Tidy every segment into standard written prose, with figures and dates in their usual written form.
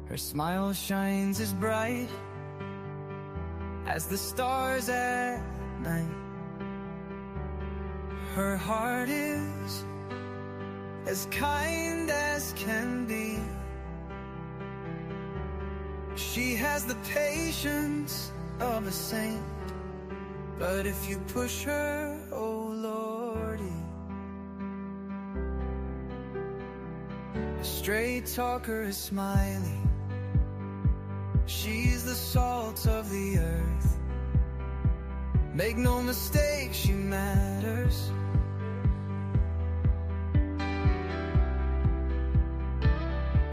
Her smile shines as bright as the stars at night. Her heart is as kind as can be. She has the patience of a saint, but if you push her, oh Lordy. A straight talker is smiling. She's the salt of the earth. Make no mistake, she matters.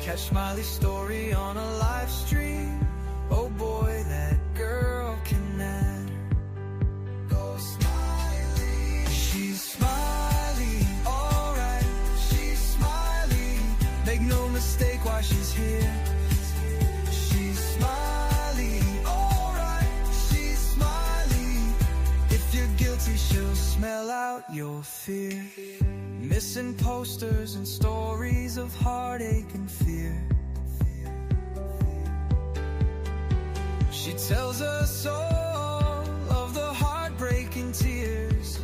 Catch Smiley's story on a live stream. Oh boy, that girl can matter. Go Smiley. She's Smiley, alright. She's Smiley. Make no mistake why she's here. She's Smiley, alright. She's Smiley. If you're guilty, she'll smell out your fear. Missing posters and stories of heartache and fear. She tells us all of the heartbreaking tears.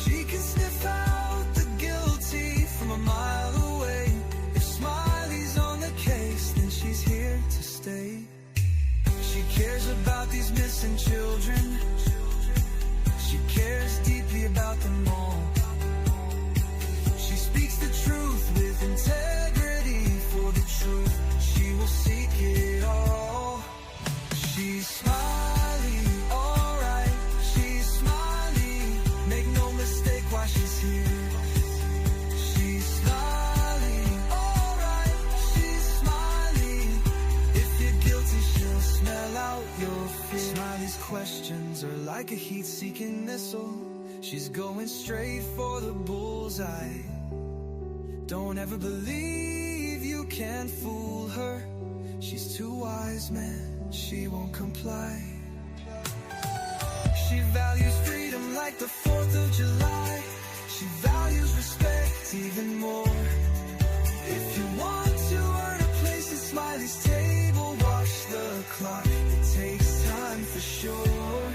She can sniff out the guilty from a mile away. If Smiley's on the case, then she's here to stay. She cares about these missing children. She cares deeply about them all. She speaks the truth with integrity. For the truth, she will seek it all. She's Smiley, alright. She's Smiley. Make no mistake why she's here. She's Smiley, alright. She's Smiley. If you're guilty, she'll smell out your fear. Smiley's questions are like a heat-seeking missile. She's going straight for the bullseye. Don't ever believe you can fool her. She's too wise, man, she won't comply. She values freedom like the 4th of July. She values respect even more. If you want to earn a place at Smiley's table, watch the clock, it takes time for sure.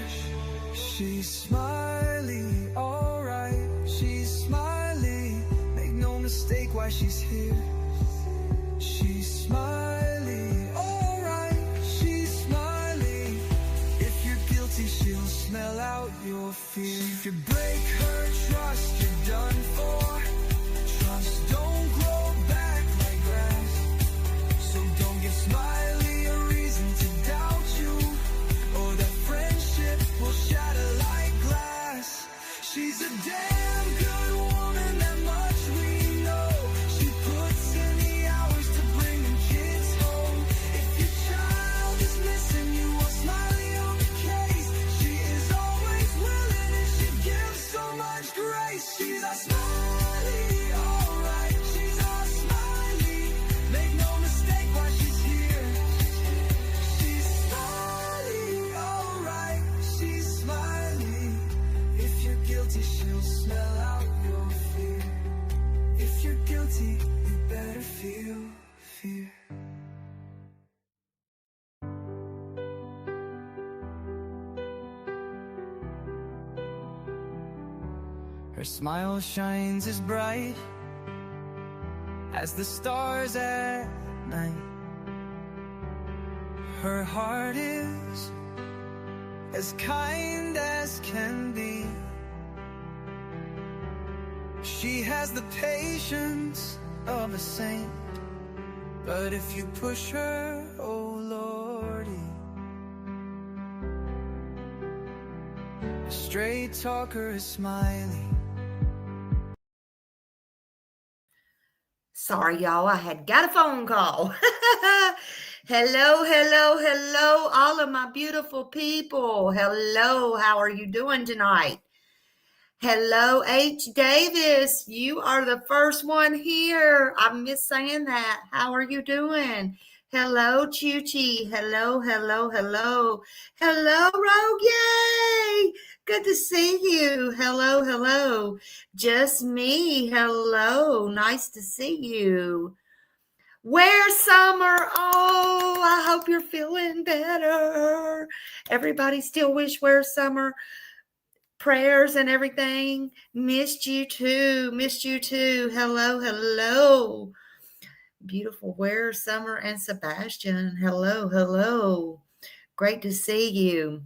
She's Smiley, alright. She's Smiley. Make no mistake why she's here. She's Smiley, alright. She's Smiley. If you're guilty, she'll smell out your fear. If you break her trust, you're done for. Trust don't grow back like grass. So don't give Smiley a reason to doubt you, or that friendship will shatter like glass. She's a damn good woman, that much we know. She puts in the hours to bring them kids home. If your child is missing, you want Smiley on the case. She is always willing and she gives so much grace. She's a Smiley, alright. She's a Smiley. Make no mistake why she's here. She's Smiley, alright. She's Smiley. If you're guilty, she'll smell out your fear. If you're guilty, you better feel fear. Her smile shines as bright as the stars at night. Her heart is as kind as can be. She has the patience of a saint, but if you push her, oh Lordy. A straight talker is smiling. Sorry, y'all, I had got a phone call. Hello, hello, hello, all of my beautiful people. Hello, how are you doing tonight? Hello, H. Davis. You are the first one here. I miss saying that. How are you doing? Hello, Chuchi. Hello, hello, hello. Hello, Rogue. Yay! Good to see you. Hello, hello. Just me. Hello. Nice to see you. Where's Summer? Oh, I hope you're feeling better. Everybody still wish Where's Summer prayers and everything. Missed you too. Missed you too. Hello, hello. Beautiful Where's Summer and Sebastian. Hello, hello. Great to see you.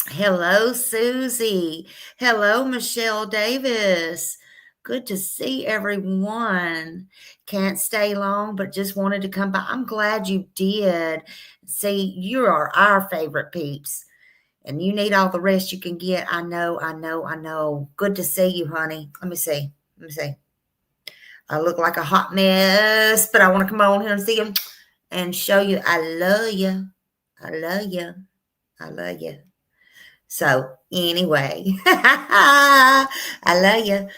Hello, Susie. Hello, Michelle Davis. Good to see everyone. Can't stay long, but just wanted to come by. I'm glad you did. See, you are our favorite peeps, and you need all the rest you can get. I know, I know, I know. Good to see you, honey. Let me see. Let me see. I look like a hot mess, but I want to come on here and see you and show you I love you. I love you. I love you. So anyway, I love you.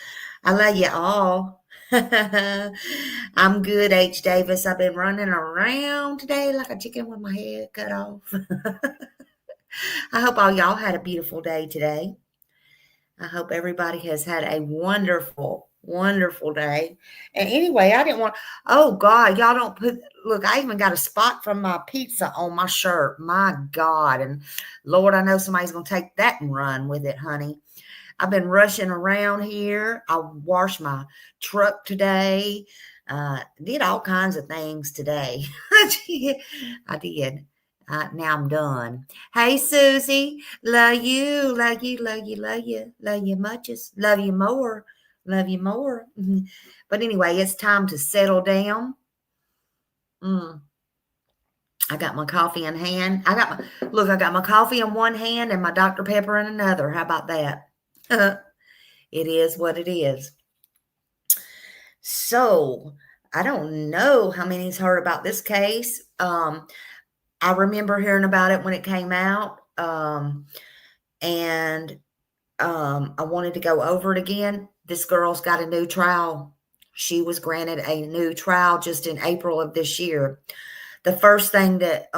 I love you all. I'm good, H. Davis. I've been running around today like a chicken with my head cut off. I hope all y'all had a beautiful day today. I hope everybody has had a wonderful, wonderful day. And anyway, I didn't want, oh God, y'all don't put, look, I even got a spot from my pizza on my shirt. My God. And Lord, I know somebody's going to take that and run with it, honey. I've been rushing around here. I washed my truck today. Did all kinds of things today. I did. Now I'm done. Hey, Susie. Love you. Love you. Love you. Love you. Love you muches. Love you more. Love you more. But anyway, it's time to settle down. I got my coffee in hand. I got my coffee in one hand and my Dr. Pepper in another. How about that? It is what it is. So I don't know how many's heard about this case. I remember hearing about it when it came out. And I wanted to go over it again. This girl's got a new trial. She was granted a new trial just in April of this year. The first thing that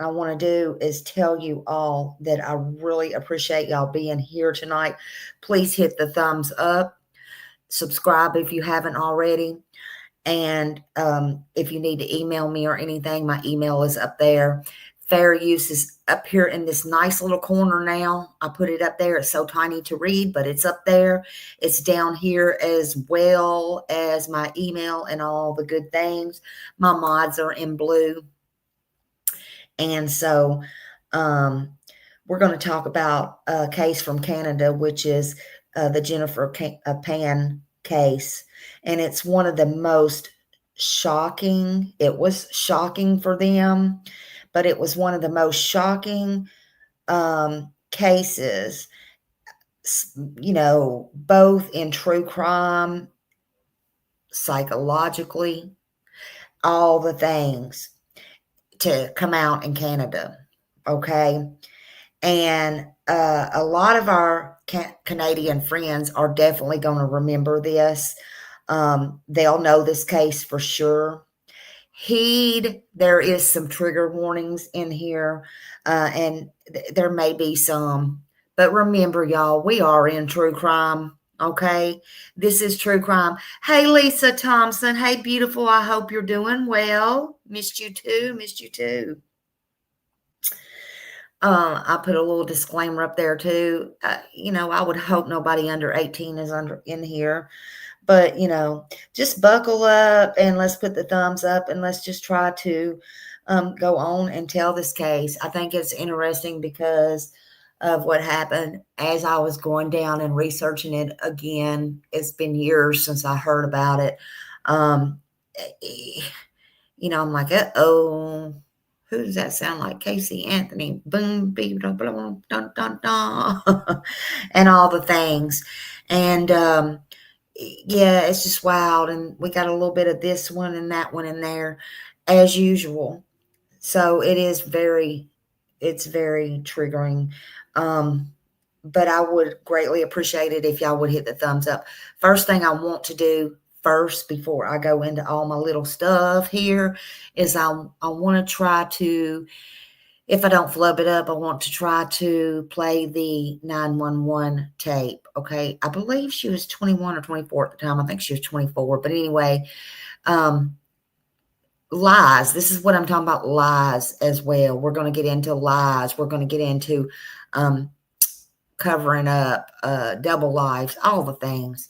I want to do is tell you all that I really appreciate y'all being here tonight. Please hit the thumbs up. Subscribe if you haven't already. And if you need to email me or anything, my email is up there. Fair use is up here in this nice little corner now. I put it up there. It's so tiny to read, but it's up there. It's down here as well as my email and all the good things. My mods are in blue. And so we're going to talk about a case from Canada, which is the Jennifer Pan case. And it's one of the most shocking. It was shocking for them, but it was one of the most shocking cases, you know, both in true crime, psychologically, all the things to come out in Canada. Okay. And a lot of our Canadian friends are definitely going to remember this. They'll know this case for sure. There is some trigger warnings in here, and there may be some. But remember, y'all, we are in true crime, okay? This is true crime. Hey, Lisa Thompson. Hey, beautiful. I hope you're doing well. Missed you too. Missed you too. I put a little disclaimer up there too. You know, I would hope nobody under 18 is in here. But, you know, just buckle up and let's put the thumbs up and let's just try to go on and tell this case. I think it's interesting because of what happened as I was going down and researching it again. It's been years since I heard about it. You know, I'm like, uh-oh. Who does that sound like? Casey Anthony. Boom, beep, dun, dun, dun, dun, dun. And all the things. And, yeah, it's just wild. And we got a little bit of this one and that one in there as usual. So it's very triggering. But I would greatly appreciate it if y'all would hit the thumbs up. First thing I want to do before I go into all my little stuff here is I want to try to, if I don't flub it up, I want to try to play the 911 tape. Okay. I believe she was 21 or 24 at the time. I think she was 24. But anyway, lies. This is what I'm talking about, lies as well. We're going to get into lies. We're going to get into covering up, double lives, all the things.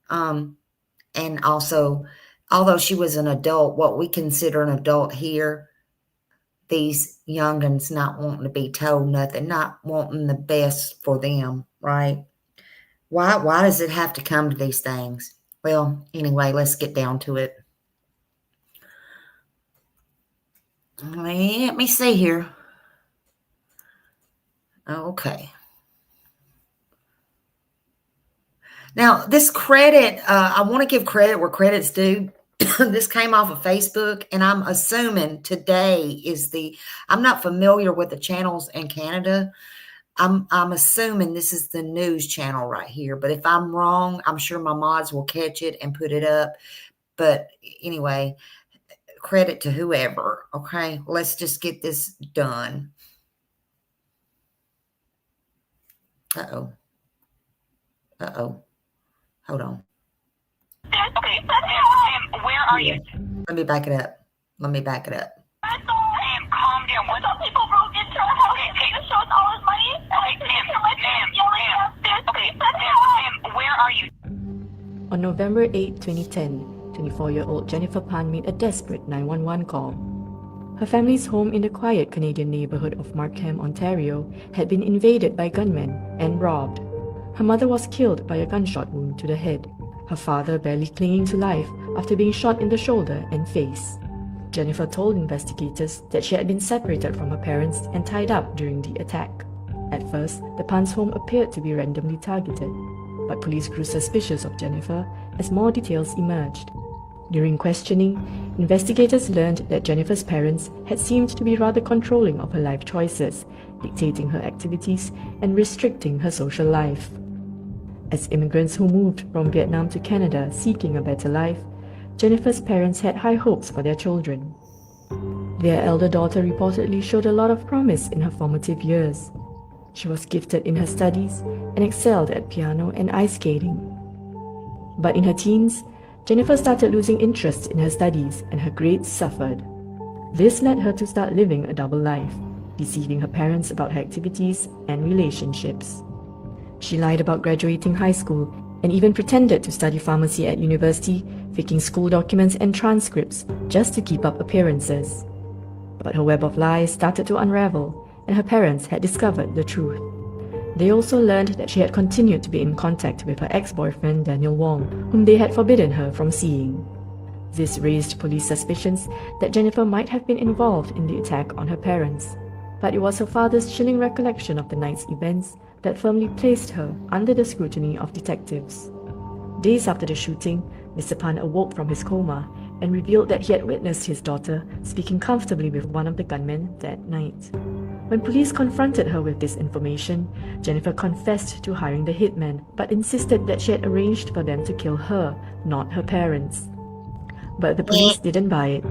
And also, although she was an adult, what we consider an adult here, these young'uns not wanting to be told nothing, not wanting the best for them, right? Why does it have to come to these things? Well, anyway, let's get down to it. Let me see here. Okay. Now, this credit, I want to give credit where credit's due. This came off of Facebook, and I'm assuming today is I'm not familiar with the channels in Canada. I'm assuming this is the news channel right here, but if I'm wrong, I'm sure my mods will catch it and put it up. But anyway, credit to whoever. Okay, let's just get this done. Uh-oh. Hold on. Okay, where are you? Let me back it up. Calm down. What some people broke into our house and paid to show us all his money? Ma'am, where are you? On November 8, 2010, 24-year-old Jennifer Pan made a desperate 911 call. Her family's home in the quiet Canadian neighborhood of Markham, Ontario, had been invaded by gunmen and robbed. Her mother was killed by a gunshot wound to the head, her father barely clinging to life after being shot in the shoulder and face. Jennifer told investigators that she had been separated from her parents and tied up during the attack. At first, the Pans' home appeared to be randomly targeted, but police grew suspicious of Jennifer as more details emerged. During questioning, investigators learned that Jennifer's parents had seemed to be rather controlling of her life choices, dictating her activities and restricting her social life. As immigrants who moved from Vietnam to Canada seeking a better life, Jennifer's parents had high hopes for their children. Their elder daughter reportedly showed a lot of promise in her formative years. She was gifted in her studies and excelled at piano and ice skating. But in her teens, Jennifer started losing interest in her studies and her grades suffered. This led her to start living a double life, deceiving her parents about her activities and relationships. She lied about graduating high school and even pretended to study pharmacy at university, faking school documents and transcripts just to keep up appearances. But her web of lies started to unravel, and her parents had discovered the truth. They also learned that she had continued to be in contact with her ex-boyfriend Daniel Wong, whom they had forbidden her from seeing. This raised police suspicions that Jennifer might have been involved in the attack on her parents, but it was her father's chilling recollection of the night's events that firmly placed her under the scrutiny of detectives. Days after the shooting, Mr. Pan awoke from his coma and revealed that he had witnessed his daughter speaking comfortably with one of the gunmen that night. When police confronted her with this information, Jennifer confessed to hiring the hitman, but insisted that she had arranged for them to kill her, not her parents. But the police didn't buy it.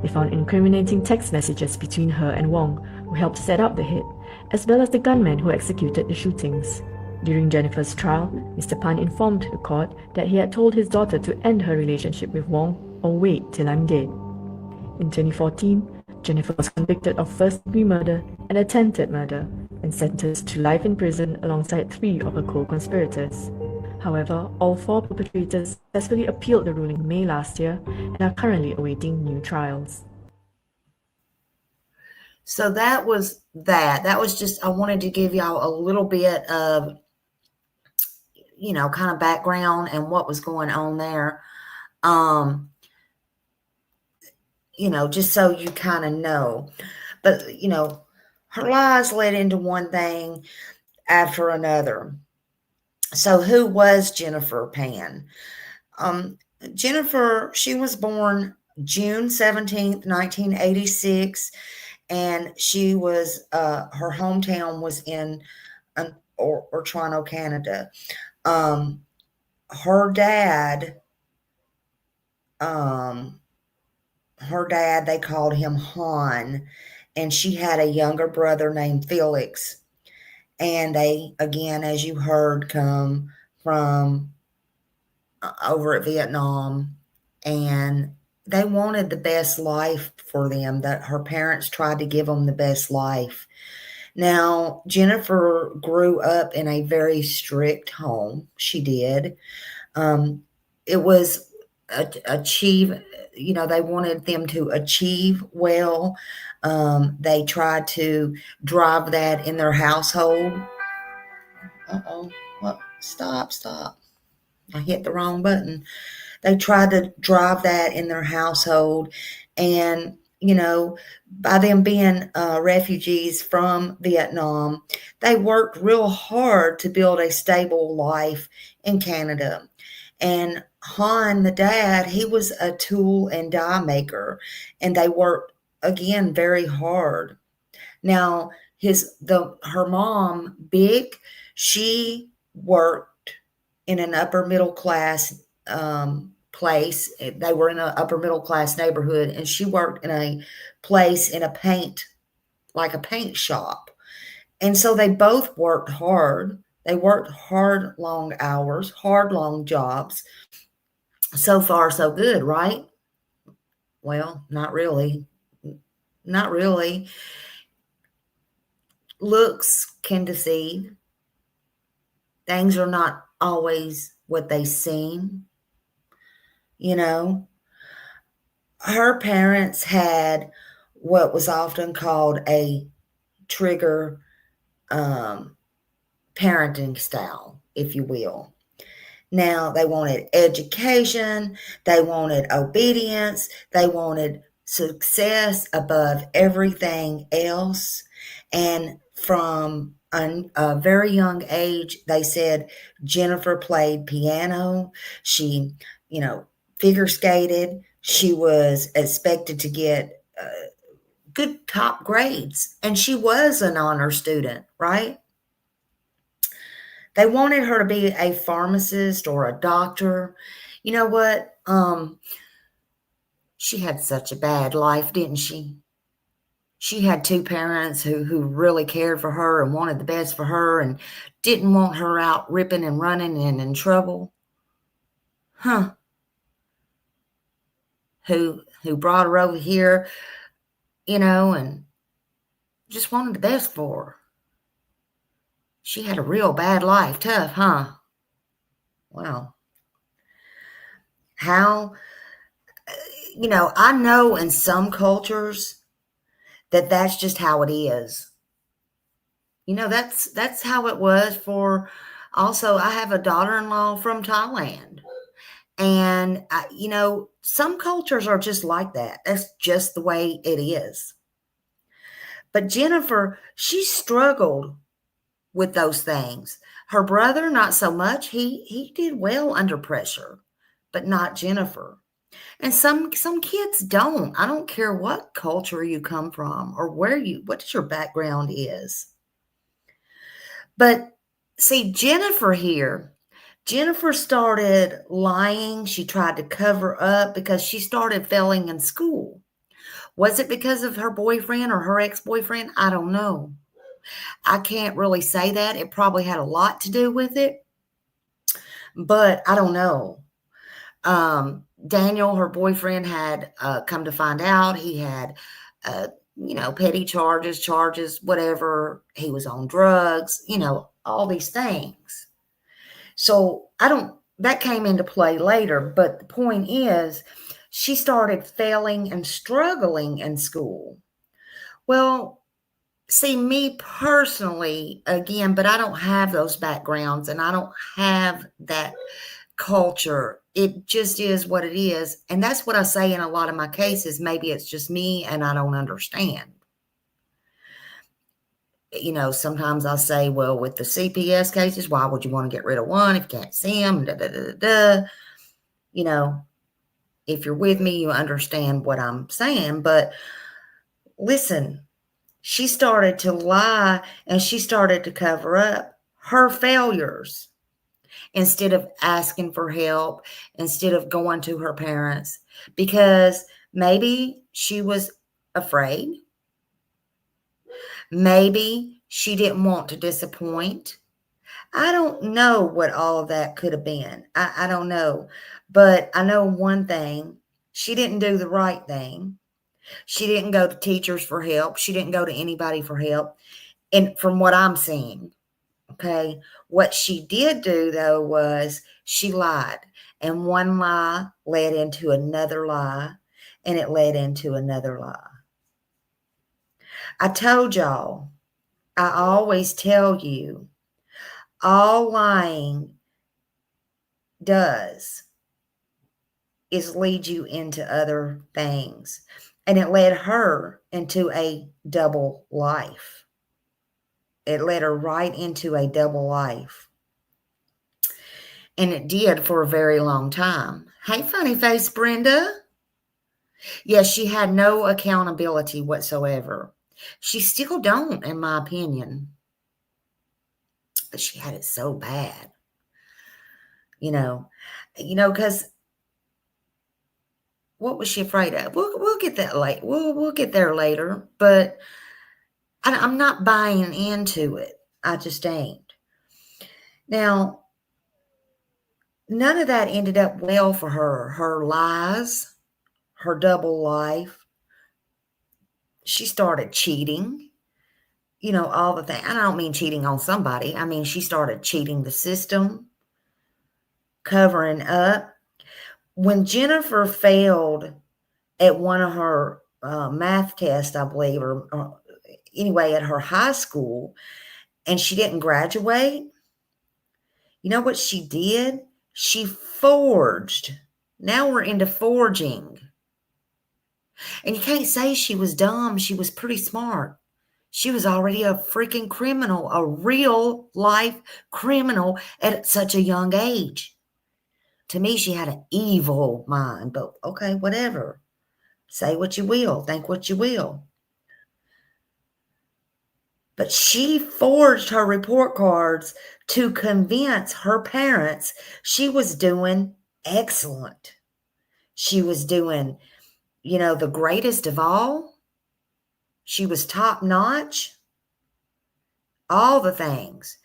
They found incriminating text messages between her and Wong, who helped set up the hit, as well as the gunman who executed the shootings. During Jennifer's trial, Mr. Pan informed the court that he had told his daughter to end her relationship with Wong or wait till I'm dead. In 2014, Jennifer was convicted of first-degree murder and attempted murder and sentenced to life in prison alongside 3 of her co-conspirators. However, all 4 perpetrators successfully appealed the ruling in May last year and are currently awaiting new trials. So that was that. That was just, I wanted to give y'all a little bit of, kind of background and what was going on there. Just so you kind of know. But, her lies led into one thing after another. So who was Jennifer Pan? Jennifer, she was born June 17th, 1986. And she was, her hometown was in Toronto, Canada. Her dad, they called him Han, and she had a younger brother named Felix. And they, again, as you heard, come from over at Vietnam. And they wanted the best life for them, that her parents tried to give them the best life. Now, Jennifer grew up in a very strict home. She did. It was achieve, they wanted them to achieve well. They tried to drive that in their household. Uh-oh. Well, stop. I hit the wrong button. They tried to drive that in their household. And, by them being refugees from Vietnam, they worked real hard to build a stable life in Canada. And Han, the dad, he was a tool and die maker, and they worked, again, very hard. Now, her mom, Big, she worked in an upper middle class place. They were in an upper middle class neighborhood, and she worked in a place in a paint shop. And so they both worked hard. They worked hard, long hours, hard, long jobs. So far, so good, right? Well, not really. Not really. Looks can deceive. Things are not always what they seem. Her parents had what was often called a trigger parenting style, if you will. Now, they wanted education, they wanted obedience, they wanted success above everything else. And from a very young age, they said Jennifer played piano. She, figure skated. She was expected to get good top grades, and she was an honor student, right? They wanted her to be a pharmacist or a doctor. You know what? She had such a bad life, didn't she? She had two parents who really cared for her and wanted the best for her and didn't want her out ripping and running and in trouble. Huh. Who brought her over here, and just wanted the best for her. She had a real bad life. Tough, huh? Wow. How, I know in some cultures that's just how it is. That's how it was for, also, I have a daughter-in-law from Thailand. And, some cultures are just like that. That's just the way it is. But Jennifer, she struggled with those things. Her brother, not so much. He did well under pressure, but not Jennifer. And some kids don't. I don't care what culture you come from or what your background is. But see, Jennifer started lying. She tried to cover up because she started failing in school. Was it because of her boyfriend or her ex-boyfriend? I don't know. I can't really say that. It probably had a lot to do with it, but I don't know. Daniel, her boyfriend, had come to find out he had, petty charges, whatever. He was on drugs, all these things. So that came into play later, but the point is she started failing and struggling in school. Well, see, me personally, again, but I don't have those backgrounds and I don't have that culture. It just is what it is. And that's what I say in a lot of my cases. Maybe it's just me and I don't understand. Sometimes I say, well, with the CPS cases, why would you want to get rid of one if you can't see them? If you're with me, you understand what I'm saying. But listen, she started to lie and she started to cover up her failures instead of asking for help, instead of going to her parents, because maybe she was afraid. Maybe she didn't want to disappoint. I don't know what all of that could have been. I don't know. But I know one thing. She didn't do the right thing. She didn't go to teachers for help. She didn't go to anybody for help. And from what I'm seeing, okay, what she did do, though, was she lied. And one lie led into another lie, and it led into another lie. I told y'all, I always tell you, all lying does is lead you into other things. And it led her into a double life. It led her right into a double life. And it did for a very long time. Hey, funny face Brenda. Yes, she had no accountability whatsoever. She still don't, in my opinion. But she had it so bad. Because what was she afraid of? We'll get that late. We'll get there later. But I'm not buying into it. I just ain't. Now, none of that ended up well for her. Her lies, her double life. She started cheating. All the things. I don't mean cheating on somebody. I mean, she started cheating the system, covering up. When Jennifer failed at one of her math tests, I believe, or anyway, at her high school, and she didn't graduate, you know what she did? She forged. Now we're into forging. And you can't say she was dumb. She was pretty smart. She was already a freaking criminal, a real life criminal at such a young age. To me, she had an evil mind, but okay, whatever. Say what you will, think what you will. But she forged her report cards to convince her parents she was doing excellent. She was doing, the greatest of all. She was top notch. All the things.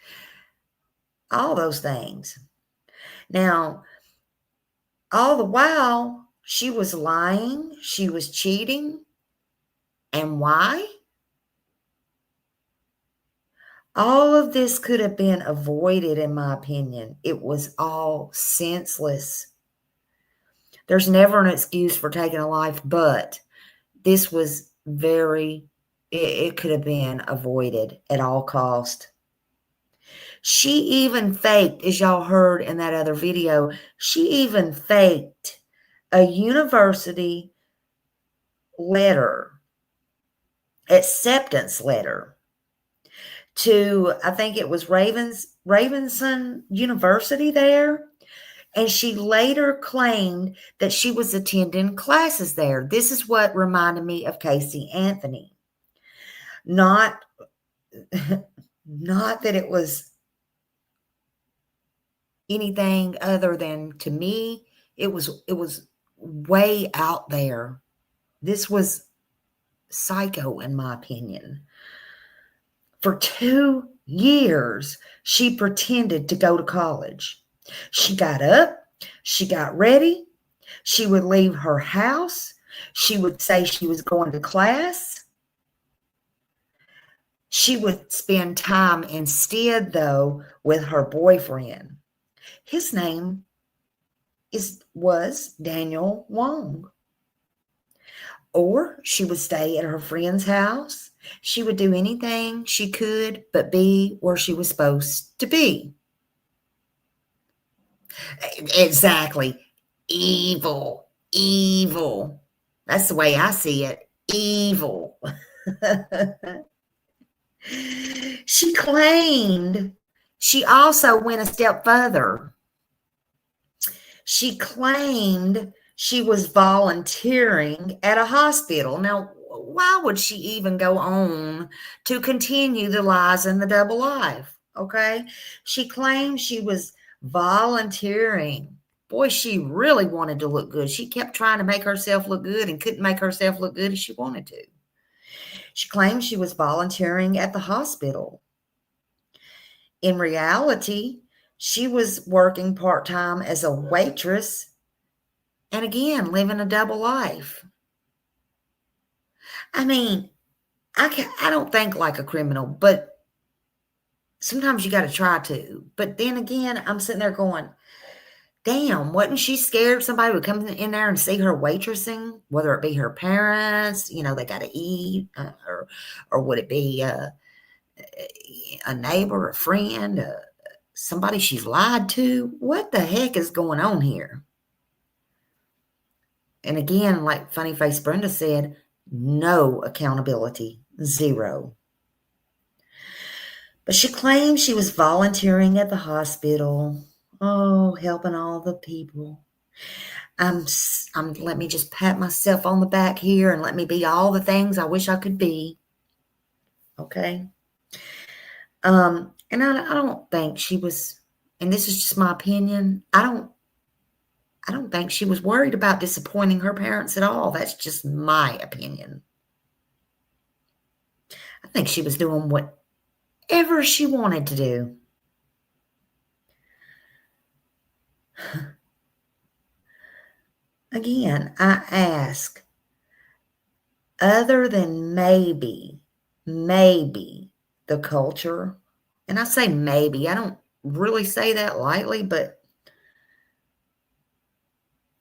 All those things. Now, all the while, she was lying. She was cheating. And why? All of this could have been avoided, in my opinion. It was all senseless. There's never an excuse for taking a life, but this was it could have been avoided at all cost. She even faked, as y'all heard in that other video, she even faked a university letter, acceptance letter, to, I think it was Ravenson University there. And she later claimed that she was attending classes there. This is what reminded me of Casey Anthony. Not that it was anything other than, to me, it was way out there. This was psycho, in my opinion. For 2 years, she pretended to go to college. She got up, she got ready, she would leave her house, she would say she was going to class. She would spend time instead, though, with her boyfriend. His name was Daniel Wong. Or she would stay at her friend's house. She would do anything she could but be where she was supposed to be. Exactly. Evil. That's the way I see it. Evil. She claimed she also went a step further. She claimed she was volunteering at a hospital. Now, why would she even go on to continue the lies and the double life? Okay. She claimed she was volunteering. Boy, she really wanted to look good. She kept trying to make herself look good and couldn't make herself look good as she wanted to. She claimed she was volunteering at the hospital. In reality, she was working part-time as a waitress And again, living a double life. I mean, I don't think like a criminal, but sometimes you got to try to. But then again, I'm sitting there going, damn, wasn't she scared somebody would come in there and see her waitressing, whether it be her parents, they got to eat, or would it be a neighbor, a friend, somebody she's lied to? What the heck is going on here? And again, like Funny Face Brenda said, no accountability, zero. But she claims she was volunteering at the hospital. Oh, helping all the people. Let me just pat myself on the back here and let me be all the things I wish I could be. Okay. And I don't think she was, and this is just my opinion, I don't think she was worried about disappointing her parents at all. That's just my opinion. I think she was doing whatever she wanted to do. Again, I ask, other than maybe the culture, and I say maybe, I don't really say that lightly, but,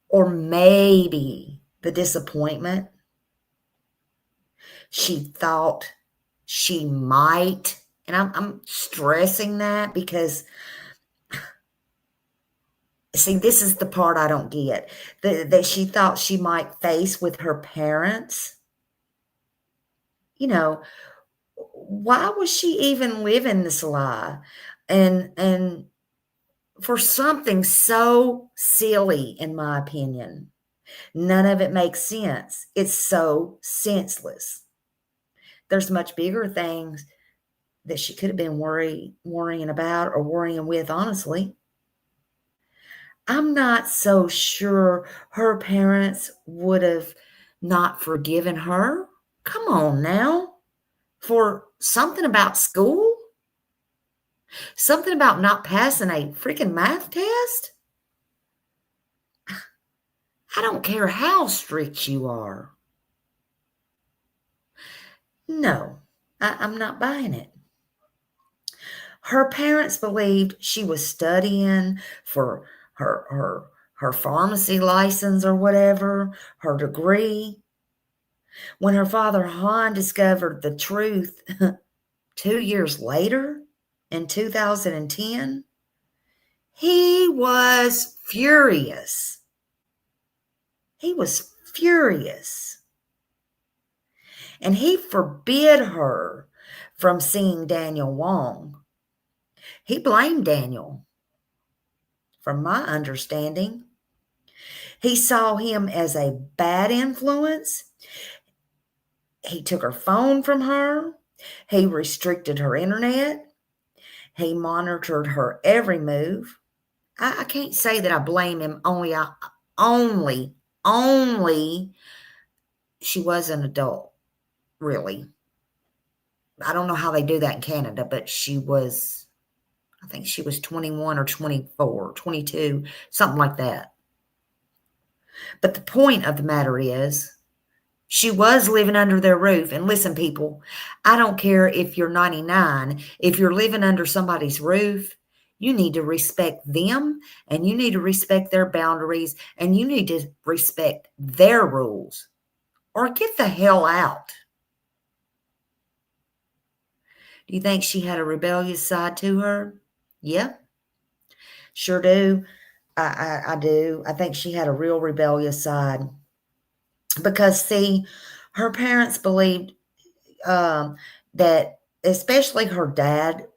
or maybe the disappointment, she thought she might, and I'm stressing that because, see, this is the part I don't get, that she thought she might face with her parents. Why was she even living this lie? And for something so silly, in my opinion, none of it makes sense. It's so senseless. There's much bigger things that she could have been worrying about or worrying with, honestly. I'm not so sure her parents would have not forgiven her. Come on now. For something about school? Something about not passing a freaking math test? I don't care how strict you are. No, I'm not buying it. Her parents believed she was studying for her pharmacy license or whatever, her degree. When her father Han discovered the truth 2 years later, in 2010, he was furious. He was furious. And he forbid her from seeing Daniel Wong. He blamed Daniel, from my understanding. He saw him as a bad influence. He took her phone from her. He restricted her internet. He monitored her every move. I can't say that I blame him, only she was an adult, really. I don't know how they do that in Canada, but I think she was 21 or 24, 22, something like that. But the point of the matter is, she was living under their roof. And listen, people, I don't care if you're 99. If you're living under somebody's roof, you need to respect them, and you need to respect their boundaries, and you need to respect their rules, or get the hell out. Do you think she had a rebellious side to her? Yeah, sure do. I do. I think she had a real rebellious side. Because, see, her parents believed that, especially her dad,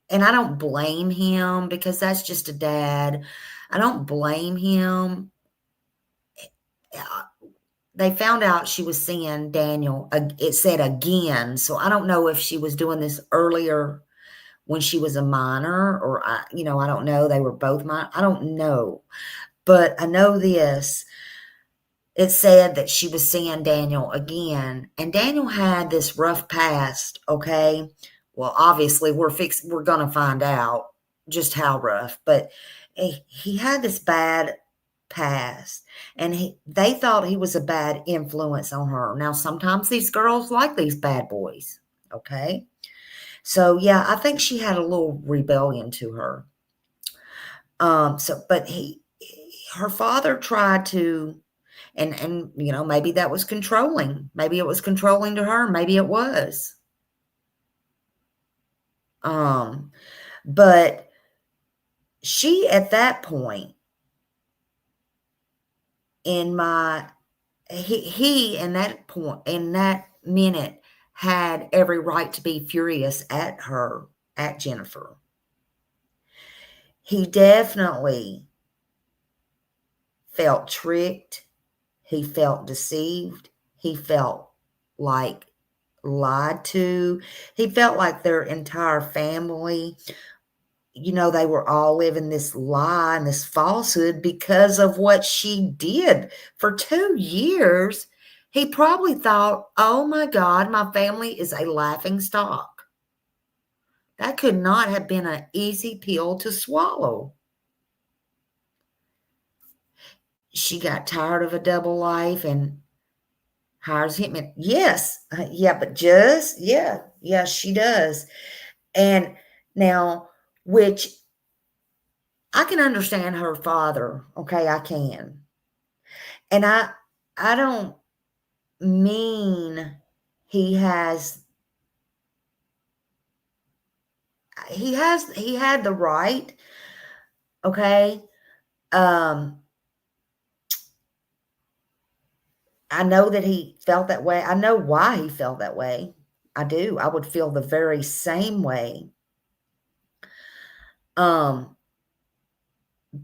and I don't blame him because that's just a dad. I don't blame him. They found out she was seeing Daniel, it said again, so I don't know if she was doing this earlier when she was a minor, or, I don't know. They were both minor. I don't know. But I know this. It said that she was seeing Daniel again, and Daniel had this rough past, okay? Well, obviously, we're going to find out just how rough, but he had this bad passed, and they thought he was a bad influence on her. Now, sometimes these girls like these bad boys, okay? So, yeah, I think she had a little rebellion to her. But her father tried to, and maybe that was controlling. Maybe it was controlling to her. Maybe it was. But she, at that point, in that minute, had every right to be furious at her, at Jennifer. He definitely felt tricked. He felt deceived. He felt like lied to. He felt like their entire family, they were all living this lie and this falsehood because of what she did for 2 years. He probably thought, oh my God, my family is a laughing stock. That could not have been an easy pill to swallow. She got tired of a double life and hires him. Yes. Yes, she does. And now, which I can understand her father. Okay, I can. And I don't mean he had the right. Okay. I know that he felt that way. I know why he felt that way. I do. I would feel the very same way. But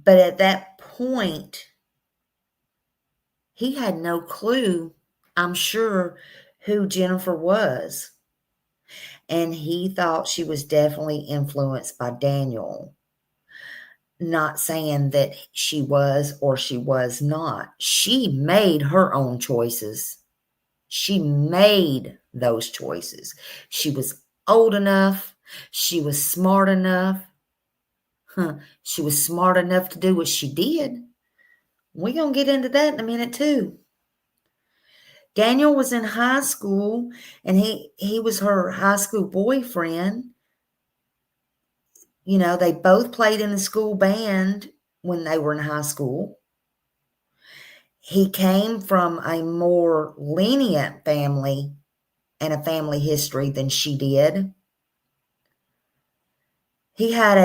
at that point, he had no clue, I'm sure, who Jennifer was. And he thought she was definitely influenced by Daniel. Not saying that she was or she was not. She made her own choices. She made those choices. She was old enough. She was smart enough. She was smart enough to do what she did. We're going to get into that in a minute too. Daniel was in high school, and he was her high school boyfriend. They both played in the school band when they were in high school. He came from a more lenient family and a family history than she did. He had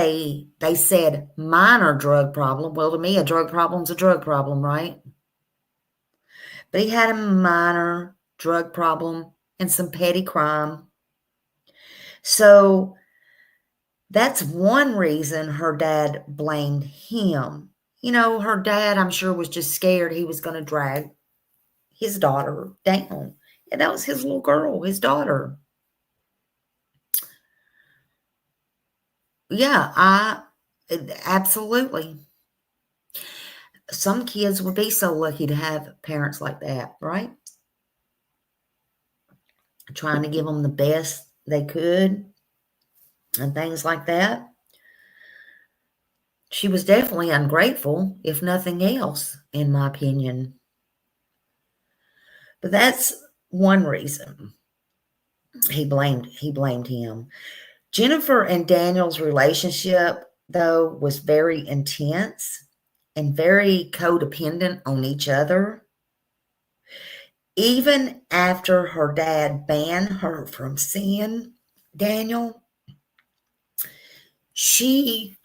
they said, minor drug problem. Well, to me, a drug problem's a drug problem, right? But he had a minor drug problem and some petty crime. So that's one reason her dad blamed him. Her dad, I'm sure, was just scared he was going to drag his daughter down. And that was his little girl, his daughter. Yeah, absolutely. Some kids would be so lucky to have parents like that, right? Trying to give them the best they could and things like that. She was definitely ungrateful, if nothing else, in my opinion. But that's one reason he blamed him. Jennifer and Daniel's relationship, though, was very intense and very codependent on each other. Even after her dad banned her from seeing Daniel, she,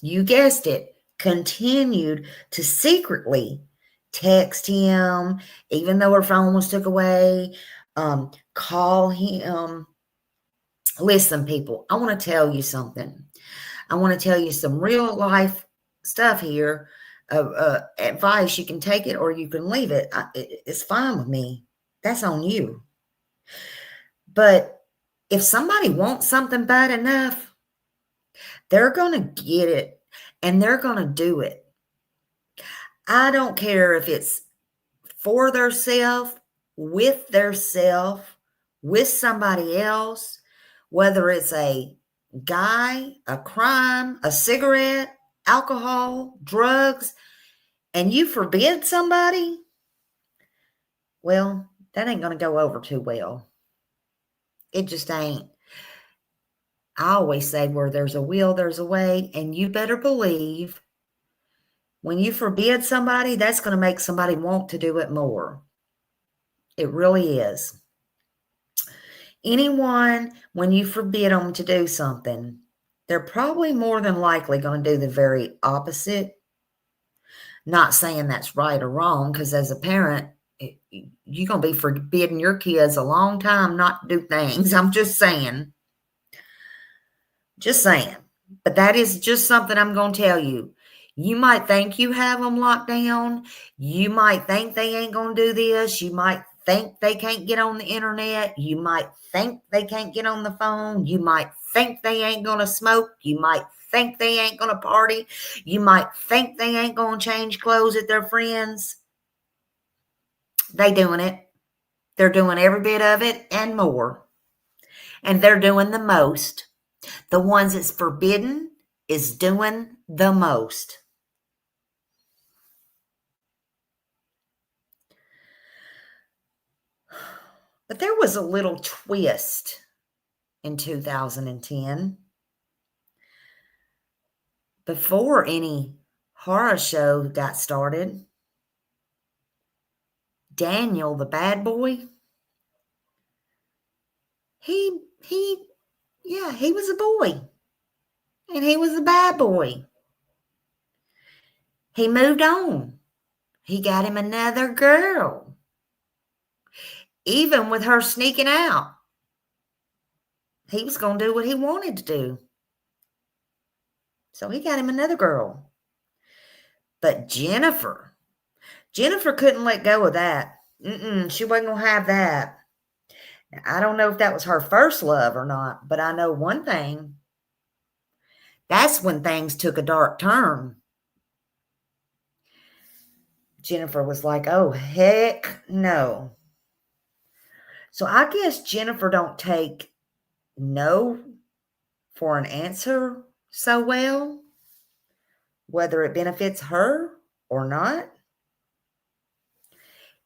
you guessed it, continued to secretly text him, even though her phone was took away, call him. Listen, people, I want to tell you something. I want to tell you some real life stuff here. Advice. You can take it or you can leave it. It's fine with me. That's on you. But if somebody wants something bad enough, they're going to get it and they're going to do it. I don't care if it's for theirself, with theirself, with somebody else, whether it's a guy, a crime, a cigarette, alcohol, drugs. and you forbid somebody, well, that ain't going to go over too well. It just ain't. I always say where there's a will, there's a way, and you better believe when you forbid somebody, that's going to make somebody want to do it more. It really is. Anyone, when you forbid them to do something, they're probably more than likely going to do the very opposite. Not saying that's right or wrong, because as a parent, you're going to be forbidding your kids a long time not to do things. I'm just saying. Just saying. But that is just something I'm going to tell you. You might think you have them locked down. You might think they ain't going to do this. You might think they can't get on the internet. You might think they can't get on the phone. You might think they ain't going to smoke. You might think they ain't going to party. You might think they ain't going to change clothes at their friends. They doing it. They're doing every bit of it and more. And they're doing the most. The ones that's forbidden is doing the most. But there was a little twist in 2010. Before any horror show got started, Daniel, the bad boy, he was a boy. And he was a bad boy. He moved on. He got him another girl. Even with her sneaking out, he was going to do what he wanted to do. So he got him another girl. But Jennifer couldn't let go of that. She wasn't going to have that. I don't know if that was her first love or not, but I know one thing. That's when things took a dark turn. Jennifer was like, oh, heck no. So I guess Jennifer don't take no for an answer so well, whether it benefits her or not.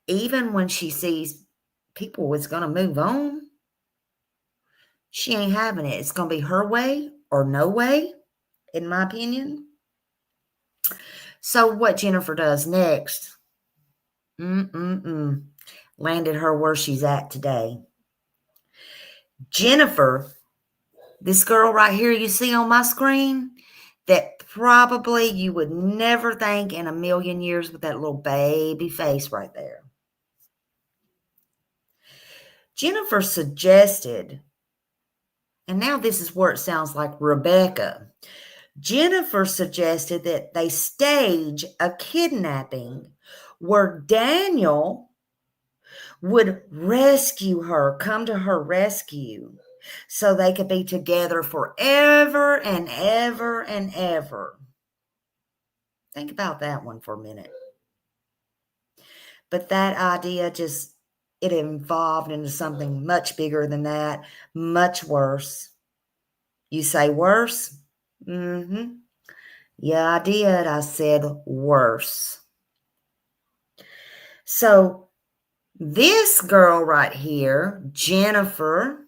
Even when she sees people was going to move on, she ain't having it. It's going to be her way or no way, in my opinion. So what Jennifer does next, landed her where she's at today. Jennifer, this girl right here you see on my screen, that probably you would never think in a million years with that little baby face right there. Jennifer suggested, and now this is where it sounds like Rebecca. Jennifer suggested that they stage a kidnapping where Daniel would rescue her, come to her rescue, so they could be together forever and ever and ever. Think about that one for a minute. But that idea it evolved into something much bigger than that, much worse. You say worse? Yeah, I did. I said worse. So this girl right here, Jennifer,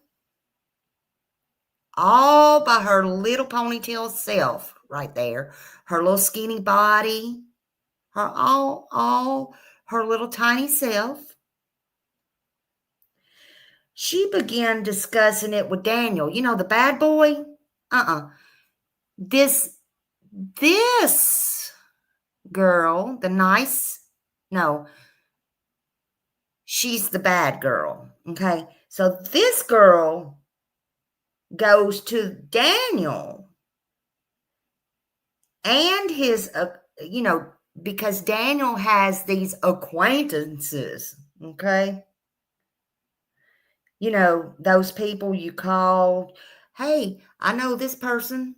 all by her little ponytail self right there, her little skinny body, all her little tiny self, she began discussing it with Daniel. You know, the bad boy? This girl, she's the bad girl. Okay. So this girl goes to Daniel and his, because Daniel has these acquaintances. Okay. You know, those people you call, hey, I know this person.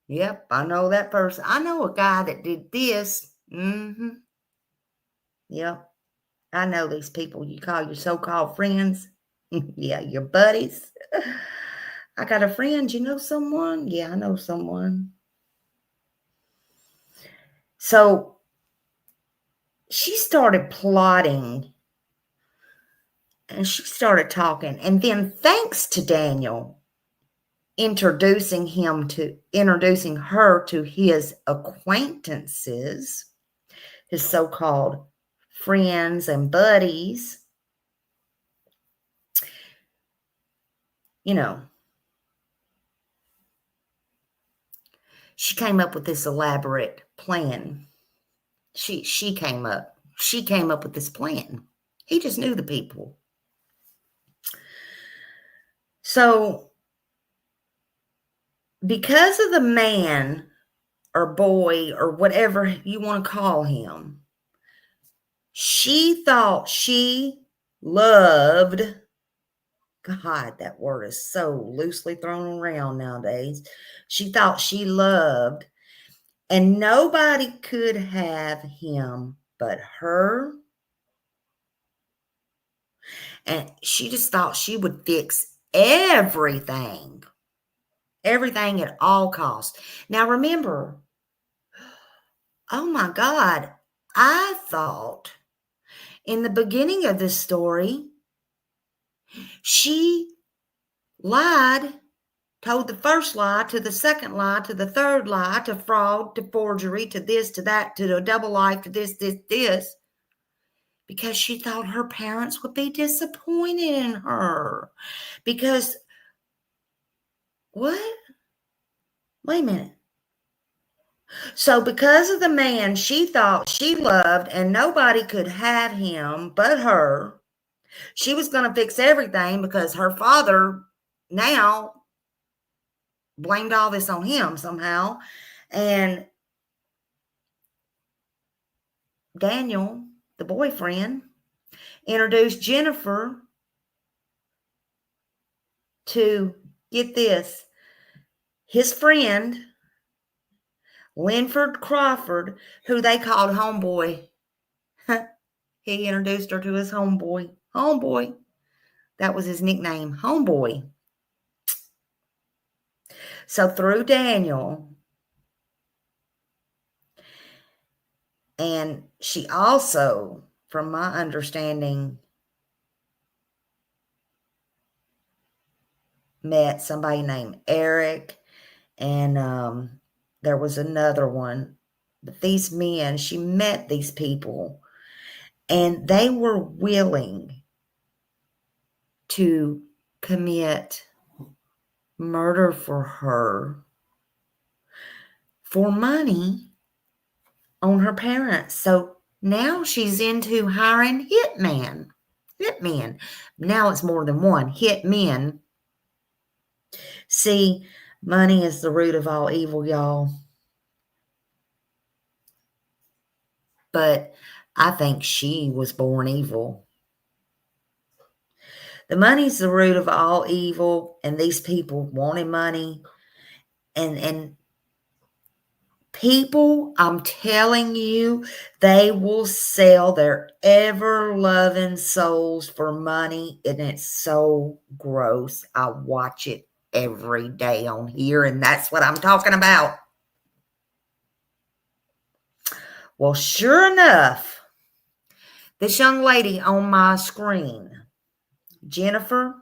Yep, I know that person. I know a guy that did this. Yep, I know these people you call your so-called friends. Yeah, your buddies. I got a friend. You know someone? Yeah, I know someone. So she started plotting and she started talking. And then thanks to Daniel introducing her to his acquaintances, his so-called friends and buddies, she came up with this elaborate plan. She came up with this plan. He just knew the people. So because of the man or boy or whatever you want to call him, she thought she loved. God, that word is so loosely thrown around nowadays. She thought she loved, and nobody could have him but her. And she just thought she would fix everything at all costs. Now remember, oh my God, I thought in the beginning of this story, she lied, told the first lie, to the second lie, to the third lie, to fraud, to forgery, to this, to that, to a double life, to this, because she thought her parents would be disappointed in her. Because, what? Wait a minute. So because of the man she thought she loved and nobody could have him but her, she was going to fix everything because her father now blamed all this on him somehow. And Daniel, the boyfriend, introduced Jennifer to, get this, his friend, Linford Crawford, who they called Homeboy. He introduced her to his homeboy. Homeboy. That was his nickname, Homeboy. So through Daniel, and she also, from my understanding, met somebody named Eric, and there was another one. But these men, she met these people, and they were willing to commit murder for her for money on her parents. So now she's into hiring hitmen. Now it's more than one. Hitmen. See, money is the root of all evil, y'all. But I think she was born evil. The money's the root of all evil, and these people wanted money. And people, I'm telling you, they will sell their ever-loving souls for money, and it's so gross. I watch it every day on here, and that's what I'm talking about. Well, sure enough, this young lady on my screen, Jennifer,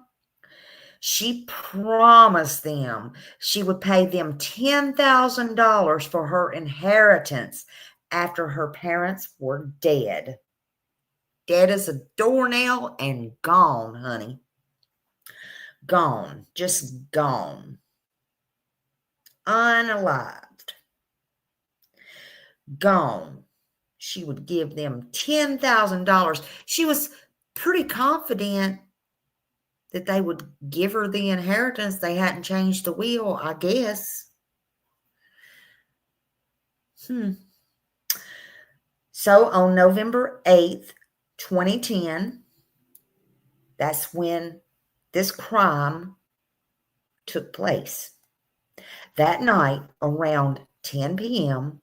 she promised them she would pay them $10,000 for her inheritance after her parents were dead. Dead as a doornail and gone, honey. Gone. Just gone. Unalived. Gone. She would give them $10,000. She was pretty confident that they would give her the inheritance. They hadn't changed the will, I guess. So on November 8th, 2010, that's when this crime took place. That night, around 10 p.m.,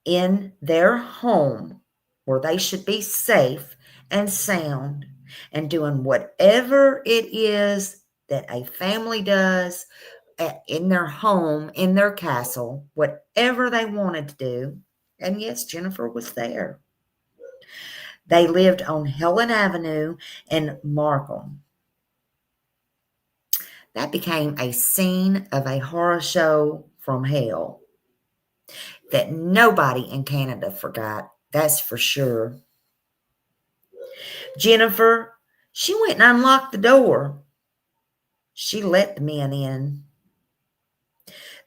in their home, where they should be safe and sound and doing whatever it is that a family does in their home, in their castle, whatever they wanted to do And yes, Jennifer was there. They lived on Helen Avenue in Markham. That became a scene of a horror show from hell that nobody in Canada forgot. That's for sure. Jennifer, she went and unlocked the door. She let the men in.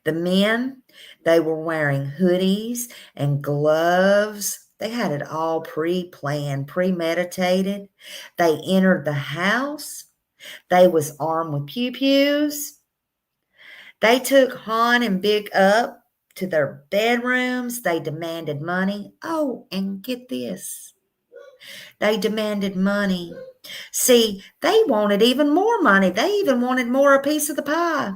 The men, they were wearing hoodies and gloves. They had it all pre-planned, premeditated. They entered the house. They was armed with pew-pews. They took Han and Big up to their bedrooms. They demanded money. Oh, and get this. They demanded money. See, they wanted even more money. They even wanted more a piece of the pie.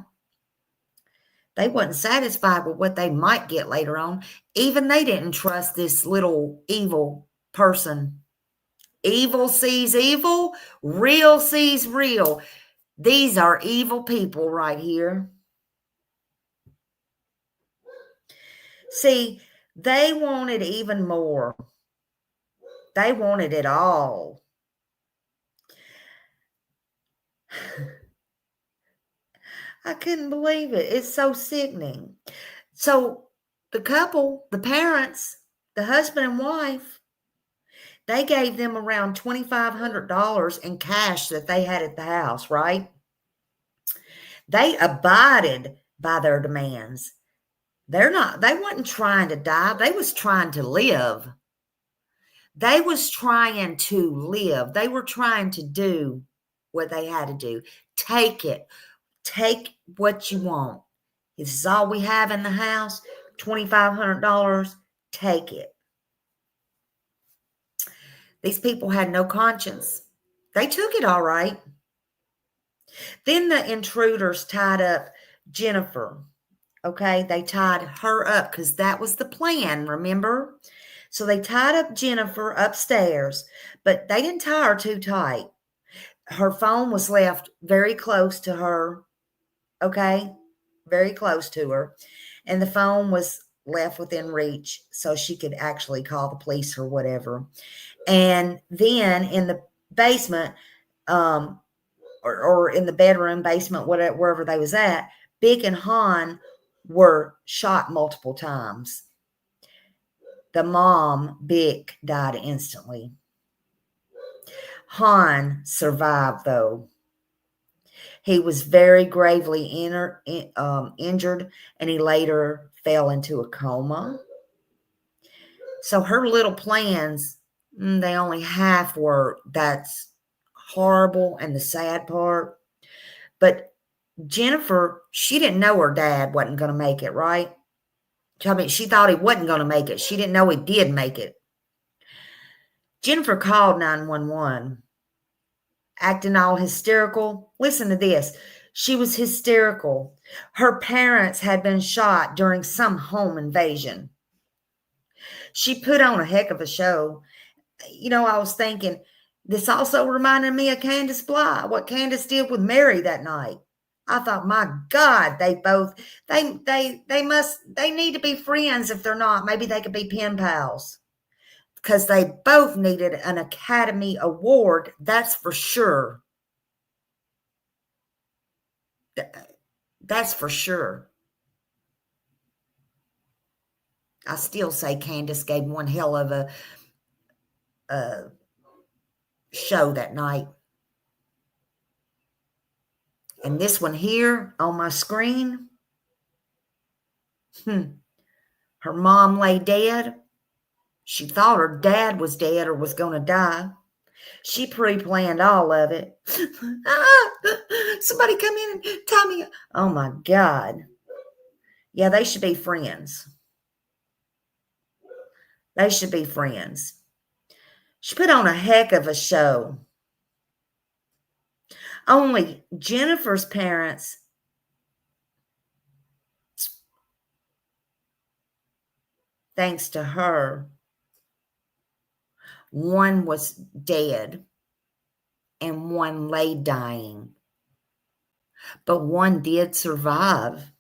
They wasn't satisfied with what they might get later on. Even they didn't trust this little evil person. Evil sees evil, real sees real. These are evil people right here. See, they wanted even more. They wanted it all. I couldn't believe it. It's so sickening. So the couple, the parents, the husband and wife, they gave them around $2,500 in cash that they had at the house, right? They abided by their demands. They wasn't trying to die. They was trying to live. They was trying to live. They were trying to do what they had to do. Take it. Take what you want. This is all we have in the house, $2,500. Take it. These people had no conscience. They took it all right. Then the intruders tied up Jennifer. Okay, they tied her up because that was the plan, remember? So they tied up Jennifer upstairs, but they didn't tie her too tight. Her phone was left very close to her, okay? Very close to her. And the phone was left within reach so she could actually call the police or whatever. And then in the basement, or in the bedroom, basement, whatever, wherever they was at, Big and Han were shot multiple times. The mom, Big, died instantly. Han survived, though. He was very gravely injured, and he later fell into a coma. So her little plans, they only half worked. That's horrible and the sad part. But Jennifer, she didn't know her dad wasn't going to make it, right? I mean, she thought he wasn't going to make it. She didn't know he did make it. Jennifer called 911, acting all hysterical. Listen to this. She was hysterical. Her parents had been shot during some home invasion. She put on a heck of a show. You know, I was thinking, this also reminded me of Candace Bly, what Candace did with Mary that night. I thought, my God, they need to be friends. If they're not, maybe they could be pen pals, because they both needed an Academy Award. That's for sure. That's for sure. I still say Candace gave one hell of a show that night. And this one here on my screen, her mom lay dead. She thought her dad was dead or was going to die. She pre-planned all of it. Somebody come in and tell me. Oh, my God. Yeah, they should be friends. They should be friends. She put on a heck of a show. Only Jennifer's parents, thanks to her, one was dead and one lay dying. But one did survive.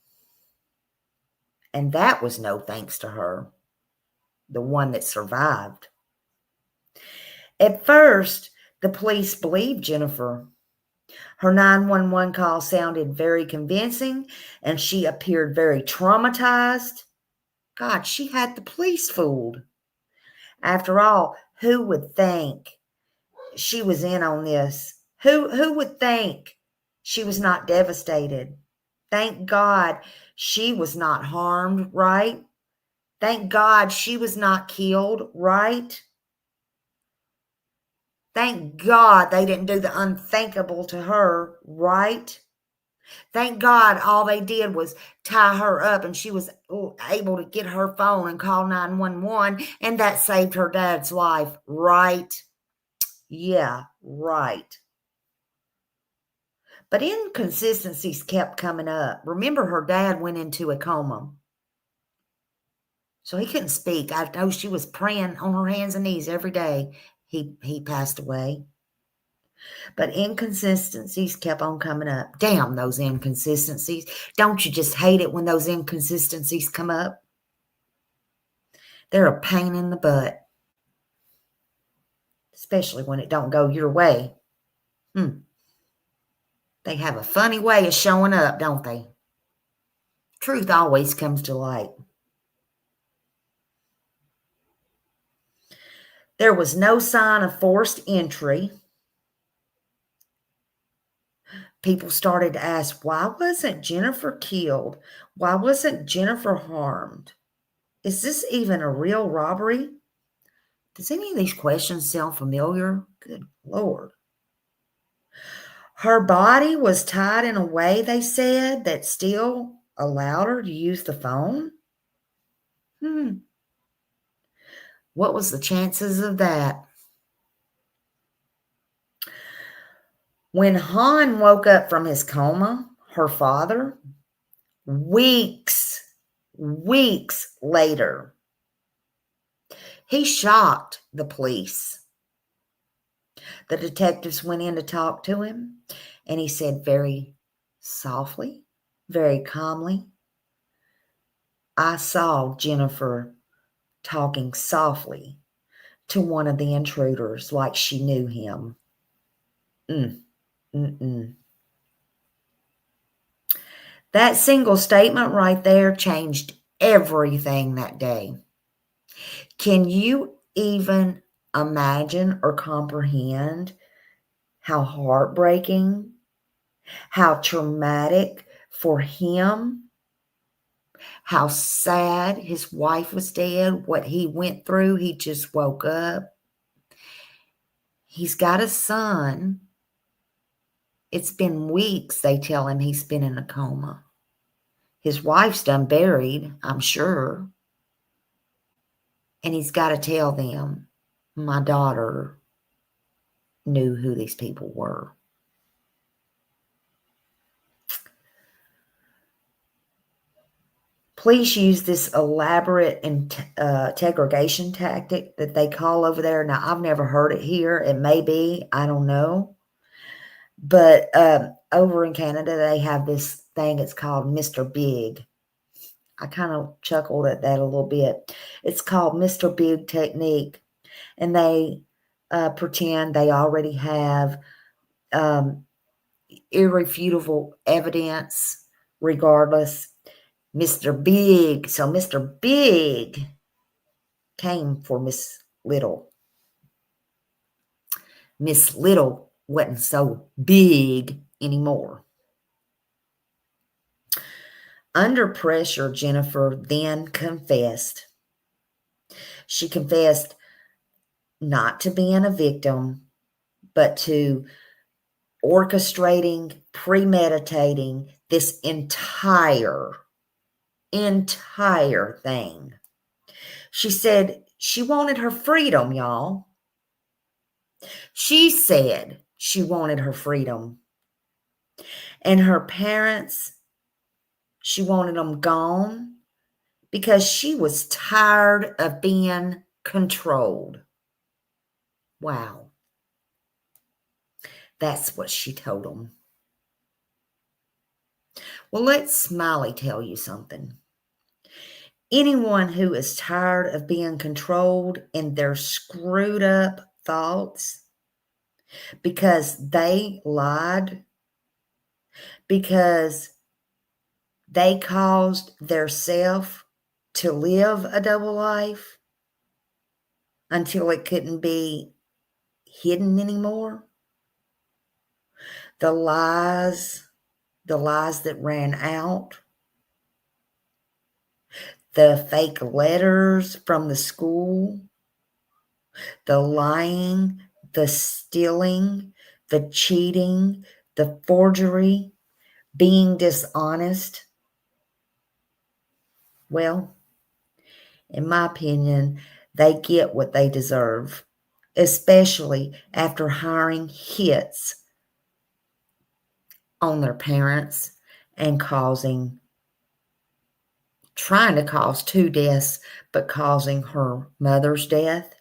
And that was no thanks to her. the one that survived. At first, the police believed Jennifer. Her 911 call sounded very convincing, and she appeared very traumatized. God, she had the police fooled. After all, who would think she was in on this? Who would think she was not devastated? Thank God she was not harmed, right? Thank God she was not killed, right? Thank God they didn't do the unthinkable to her, right? Thank God all they did was tie her up and she was able to get her phone and call 911, and that saved her dad's life, right? Yeah, right. But inconsistencies kept coming up. Remember, her dad went into a coma, so he couldn't speak. I know she was praying on her hands and knees every day. He passed away. But inconsistencies kept on coming up. Damn those inconsistencies. Don't you just hate it when those inconsistencies come up? They're a pain in the butt. Especially when it don't go your way. They have a funny way of showing up, don't they? Truth always comes to light. There was no sign of forced entry. People started to ask, why wasn't Jennifer killed? Why wasn't Jennifer harmed? Is this even a real robbery? Does any of these questions sound familiar? Good Lord. Her body was tied in a way, they said, that still allowed her to use the phone? What was the chances of that? When Han woke up from his coma, her father, weeks later, he shocked the police. The detectives went in to talk to him, and he said very softly, very calmly, I saw Jennifer talking softly to one of the intruders like she knew him. That single statement right there changed everything that day. Can you even imagine or comprehend how heartbreaking, how traumatic for him, how sad his wife was dead, what he went through? He just woke up. He's got a son. It's been weeks, they tell him he's been in a coma. His wife's done buried, I'm sure. And he's got to tell them, my daughter knew who these people were. Police use this elaborate interrogation tactic that they call over there. Now, I've never heard it here. It may be, I don't know. But over in Canada, they have this thing. It's called Mr. Big. I kind of chuckled at that a little bit. It's called Mr. Big technique. And they pretend they already have irrefutable evidence regardless. Mr. Big. So Mr. Big came for Miss Little. Miss Little wasn't so big anymore. Under pressure, Jennifer then confessed. She confessed not to being a victim, but to orchestrating, premeditating this entire thing. She said she wanted her freedom, y'all. She said she wanted her freedom. And her parents, she wanted them gone because she was tired of being controlled. Wow. That's what she told them. Well, let Smiley tell you something. Anyone who is tired of being controlled in their screwed up thoughts because they lied, because they caused their self to live a double life until it couldn't be hidden anymore. The lies that ran out, the fake letters from the school, the lying, the stealing, the cheating, the forgery, being dishonest. Well, in my opinion, they get what they deserve, especially after hiring hits on their parents and trying to cause 2 deaths, but causing her mother's death.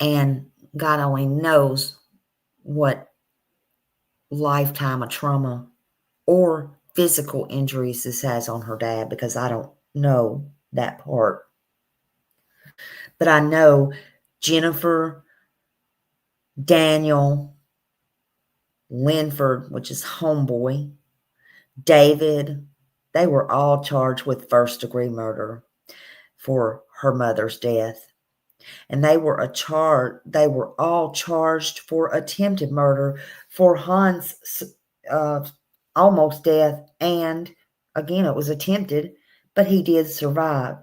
And God only knows what lifetime of trauma or physical injuries this has on her dad, because I don't know that part. But I know Jennifer, Daniel, Linford, which is homeboy, David, they were all charged with first-degree murder for her mother's death. And they were all charged for attempted murder for Hans' almost death. And again, it was attempted, but he did survive.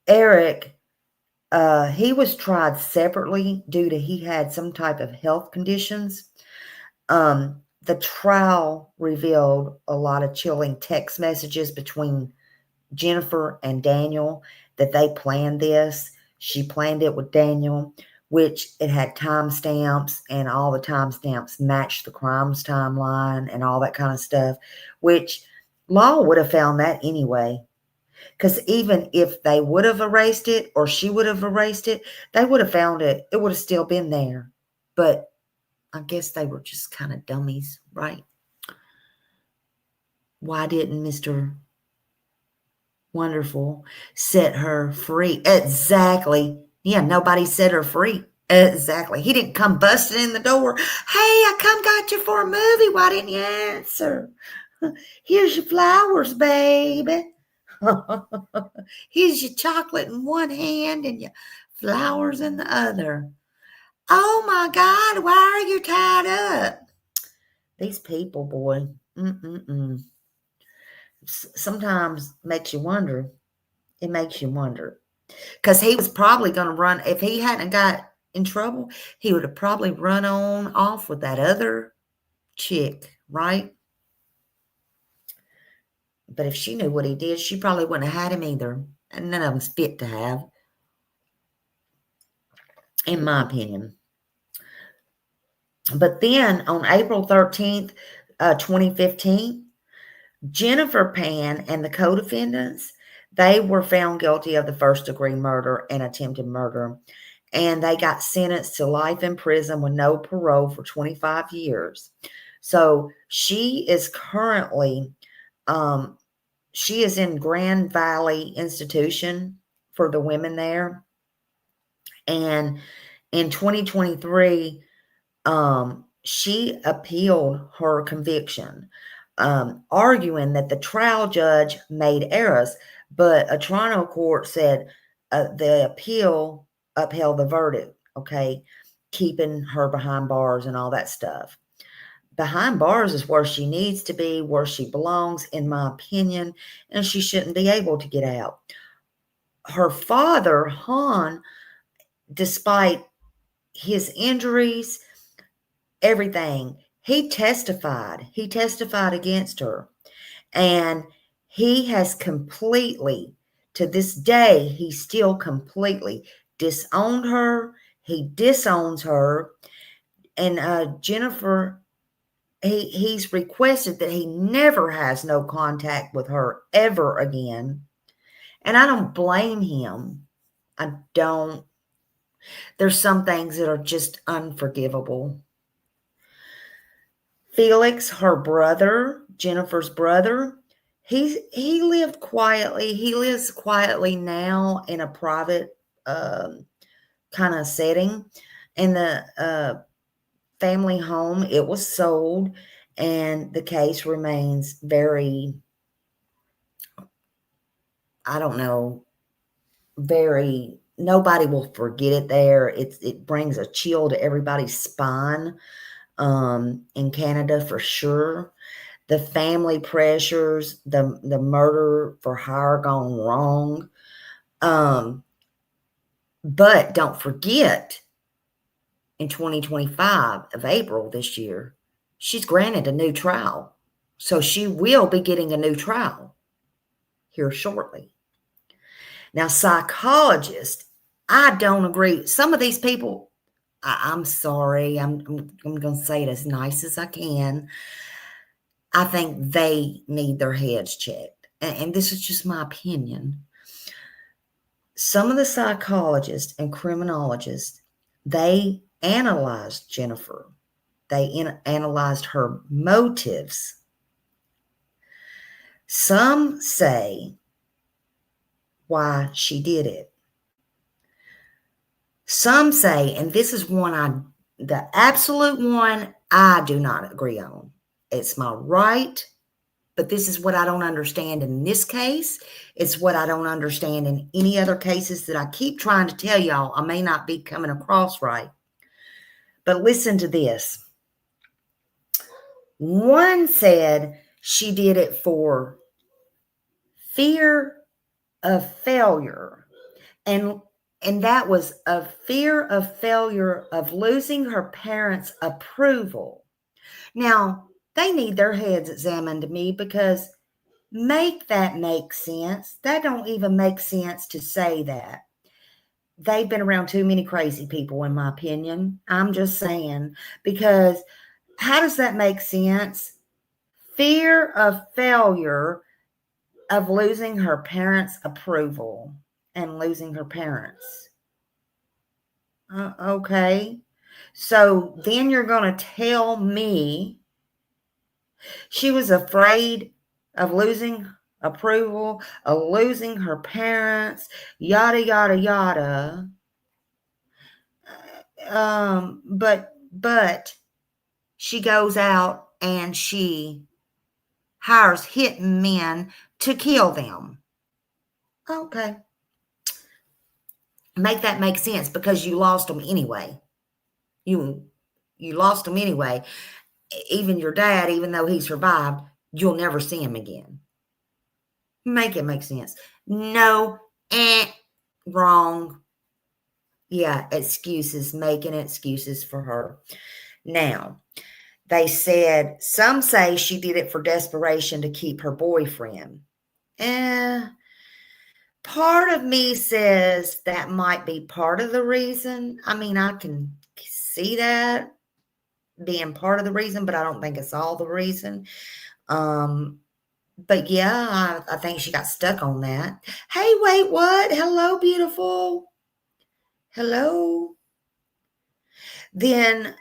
Eric, he was tried separately due to he had some type of health conditions. The trial revealed a lot of chilling text messages between Jennifer and Daniel, that they planned this. She planned it with Daniel, which it had timestamps, and all the timestamps matched the crimes timeline and all that kind of stuff, which law would have found that anyway. Because even if they would have erased it, or she would have erased it, they would have found it. It would have still been there. But I guess they were just kind of dummies, right? Why didn't Mr. Wonderful set her free? Exactly. Yeah, nobody set her free. Exactly. He didn't come busting in the door. Hey, I come got you for a movie. Why didn't you answer? Here's your flowers, baby. Here's your chocolate in one hand and your flowers in the other. Oh my God, why are you tied up? These people, boy. Sometimes makes you wonder. It makes you wonder. Because he was probably going to run, if he hadn't got in trouble, he would have probably run on off with that other chick, right? But if she knew what he did, she probably wouldn't have had him either. And none of them's fit to have, in my opinion. But then on April 13th, 2015, Jennifer Pan and the co-defendants, they were found guilty of the first-degree murder and attempted murder, and they got sentenced to life in prison with no parole for 25 years. So she is currently, she is in Grand Valley Institution for the women there. And in 2023, she appealed her conviction, arguing that the trial judge made errors, but a Toronto court said the appeal upheld the verdict, okay, keeping her behind bars and all that stuff. Behind bars is where she needs to be, where she belongs, in my opinion, and she shouldn't be able to get out. Her father, Han, despite his injuries, everything, he testified against her, and he has completely, to this day, he still completely disowned her. He disowns her. And Jennifer, he's requested that he never has no contact with her ever again. And I don't blame him. I don't. There's some things that are just unforgivable. Felix, her brother, Jennifer's brother, He lived quietly. He lives quietly now in a private kind of setting. In the family home, it was sold, and the case remains very, I don't know, very, nobody will forget it there. It brings a chill to everybody's spine in Canada for sure. The family pressures, the murder for hire gone wrong. But don't forget, in 2025 of April this year, she's granted a new trial. So she will be getting a new trial here shortly. Now, psychologists, I don't agree. Some of these people, I'm sorry, I'm going to say it as nice as I can. I think they need their heads checked. And this is just my opinion. Some of the psychologists and criminologists, they analyzed Jennifer. They analyzed her motives. Some say why she did it. Some say, and this is the absolute one I do not agree on. It's my right, but this is what I don't understand in this case. It's what I don't understand in any other cases that I keep trying to tell y'all. I may not be coming across right. But listen to this. One said she did it for fear of failure. And that was a fear of failure of losing her parents' approval. Now, they need their heads examined to me, because make that make sense. That don't even make sense to say that. They've been around too many crazy people, in my opinion. I'm just saying, because how does that make sense? Fear of failure of losing her parents' approval and losing her parents. Okay. So then you're going to tell me she was afraid of losing approval, of losing her parents, yada, yada, yada. But she goes out and she hires hitmen to kill them. Okay. Make that make sense, because you lost them anyway. You lost them anyway. Even your dad, even though he survived, you'll never see him again. Make it make sense. No, wrong. Yeah, excuses, making excuses for her. Now, they said, some say she did it for desperation to keep her boyfriend. Part of me says that might be part of the reason. I mean, I can see that being part of the reason, but I don't think it's all the reason. But yeah, I think she got stuck on that. Hey, wait, what? Hello, beautiful. Hello. Then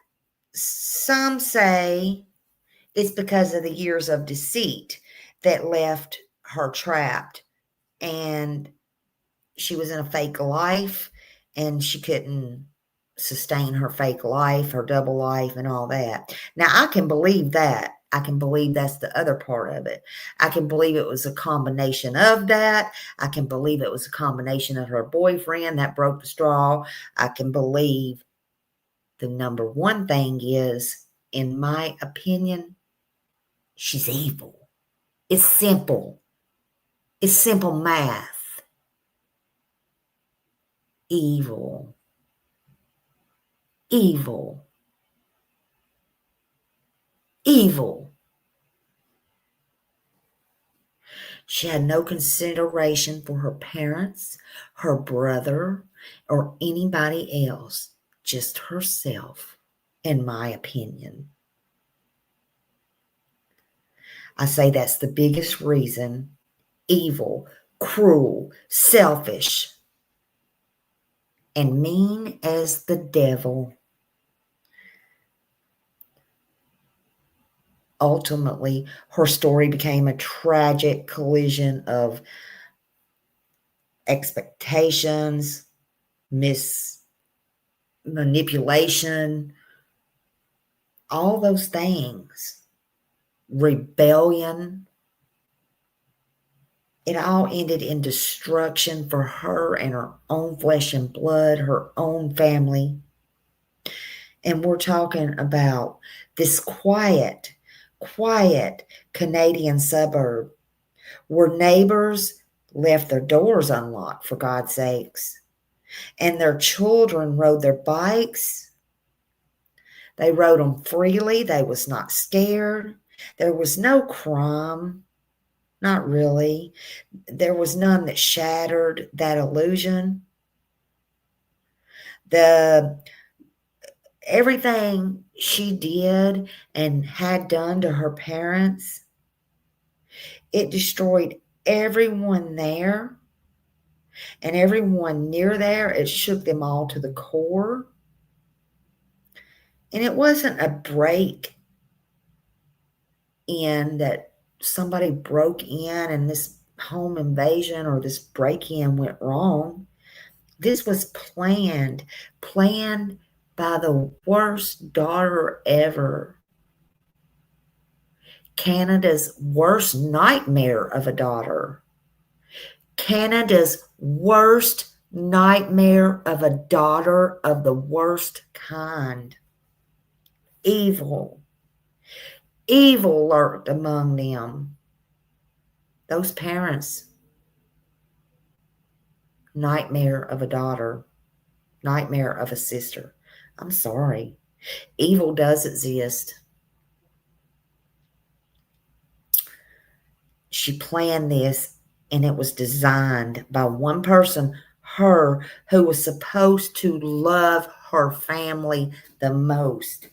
some say it's because of the years of deceit that left her trapped, and she was in a fake life, and she couldn't sustain her fake life, her double life, and all that. Now, I can believe that. I can believe that's the other part of it. I can believe it was a combination of that. I can believe it was a combination of her boyfriend that broke the straw. I can believe the number one thing is, in my opinion, she's evil. It's simple. It's simple math. Evil. Evil. Evil. She had no consideration for her parents, her brother, or anybody else, just herself, in my opinion. I say that's the biggest reason. Evil, cruel, selfish, and mean as the devil. ultimately, her story became a tragic collision of expectations, manipulation, all those things, rebellion. It all ended in destruction for her and her own flesh and blood, her own family. And we're talking about this quiet Canadian suburb where neighbors left their doors unlocked, for God's sakes, and their children rode their bikes. They rode them freely. They was not scared. There was no crime, not really. There was none that shattered that illusion. Everything she did and had done to her parents, it destroyed everyone there and everyone near there. It shook them all to the core. And it wasn't a break in that somebody broke in and this home invasion or this break-in went wrong. This was planned by the worst daughter ever. Canada's worst nightmare of a daughter. Canada's worst nightmare of a daughter of the worst kind. Evil lurked among them. Those parents. Nightmare of a daughter. Nightmare of a sister. I'm sorry. Evil does exist. She planned this, and it was designed by one person, her, who was supposed to love her family the most.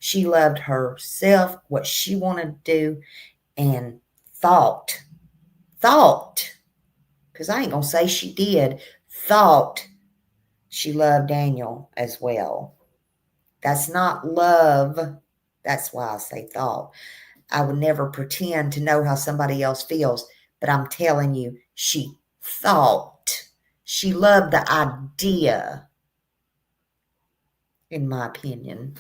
She loved herself, what she wanted to do, and thought, because I ain't going to say she did, thought she loved Daniel as well. That's not love. That's why I say thought. I would never pretend to know how somebody else feels, but I'm telling you, she thought. She loved the idea, in my opinion.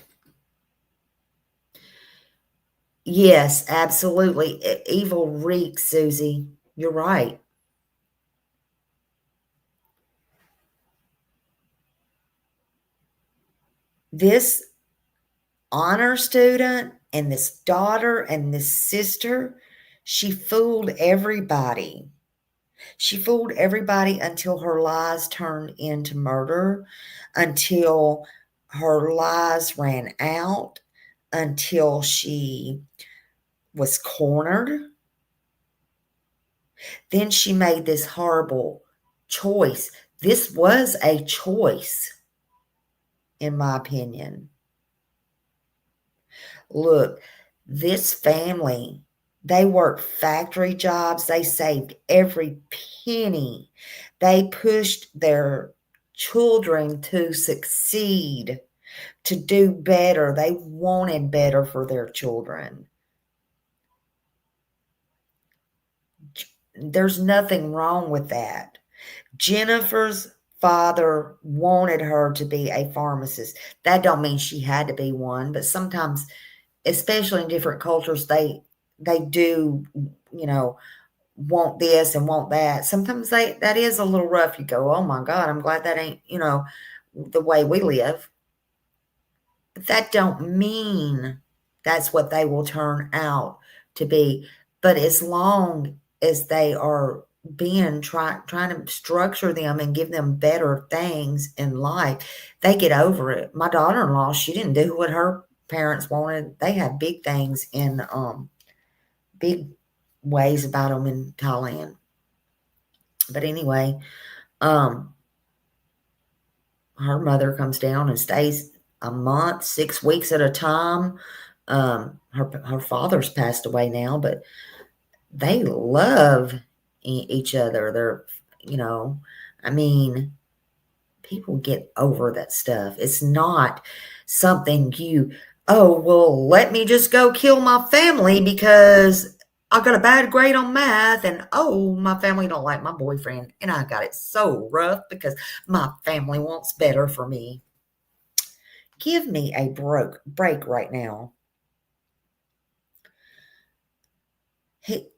Yes, absolutely. Evil reeks, Susie. You're right. This honor student and this daughter and this sister, she fooled everybody. She fooled everybody until her lies turned into murder, until her lies ran out, until she was cornered. Then she made this horrible choice. This was a choice, in my opinion. Look, this family, they worked factory jobs. They saved every penny. They pushed their children to succeed, to do better. They wanted better for their children. There's nothing wrong with that. Jennifer's father wanted her to be a pharmacist. That don't mean she had to be one, but sometimes, especially in different cultures, they do, want this and want that. Sometimes that is a little rough. You go, oh my God, I'm glad that ain't, the way we live. But that don't mean that's what they will turn out to be. But as long as they are trying to structure them and give them better things in life, they get over it. My daughter-in-law, she didn't do what her parents wanted. They had big things in big ways about them in Thailand. But anyway, her mother comes down and stays a month, 6 weeks at a time. Her father's passed away now, but they love each other. They're, people get over that stuff. It's not something you oh, well, let me just go kill my family because I got a bad grade on math and oh, my family don't like my boyfriend and I got it so rough because my family wants better for me. Give me a break right now.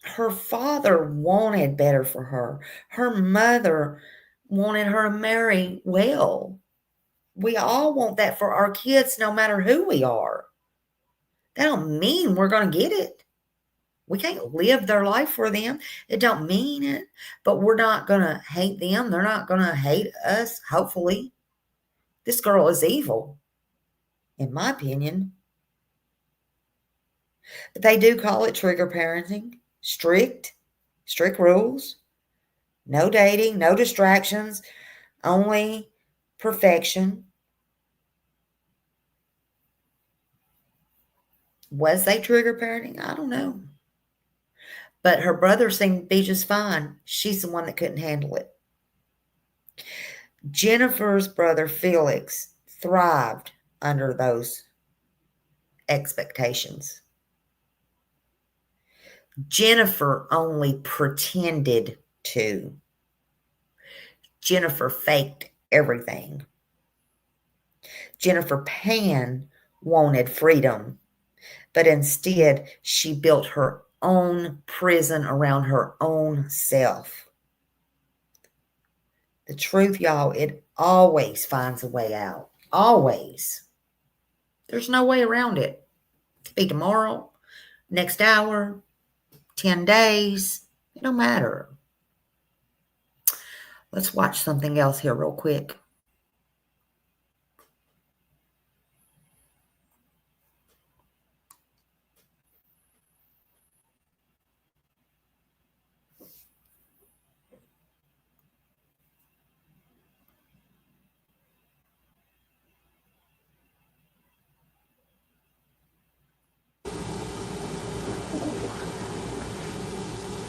Her father wanted better for her. Her mother wanted her to marry well. We all want that for our kids, no matter who we are. That don't mean we're going to get it. We can't live their life for them. It don't mean it. But we're not going to hate them. They're not going to hate us, hopefully. This girl is evil, in my opinion. But they do call it trigger parenting. Strict rules. No dating, no distractions, only perfection. Was they trigger parenting? I don't know. But her brother seemed to be just fine. She's the one that couldn't handle it. Jennifer's brother, Felix, thrived under those expectations. Jennifer only pretended to. Jennifer faked everything. Jennifer Pan wanted freedom, but instead she built her own prison around her own self. The truth, y'all, it always finds a way out. Always. There's no way around it. It could be tomorrow, next hour, 10 days. It don't matter. Let's watch something else here real quick.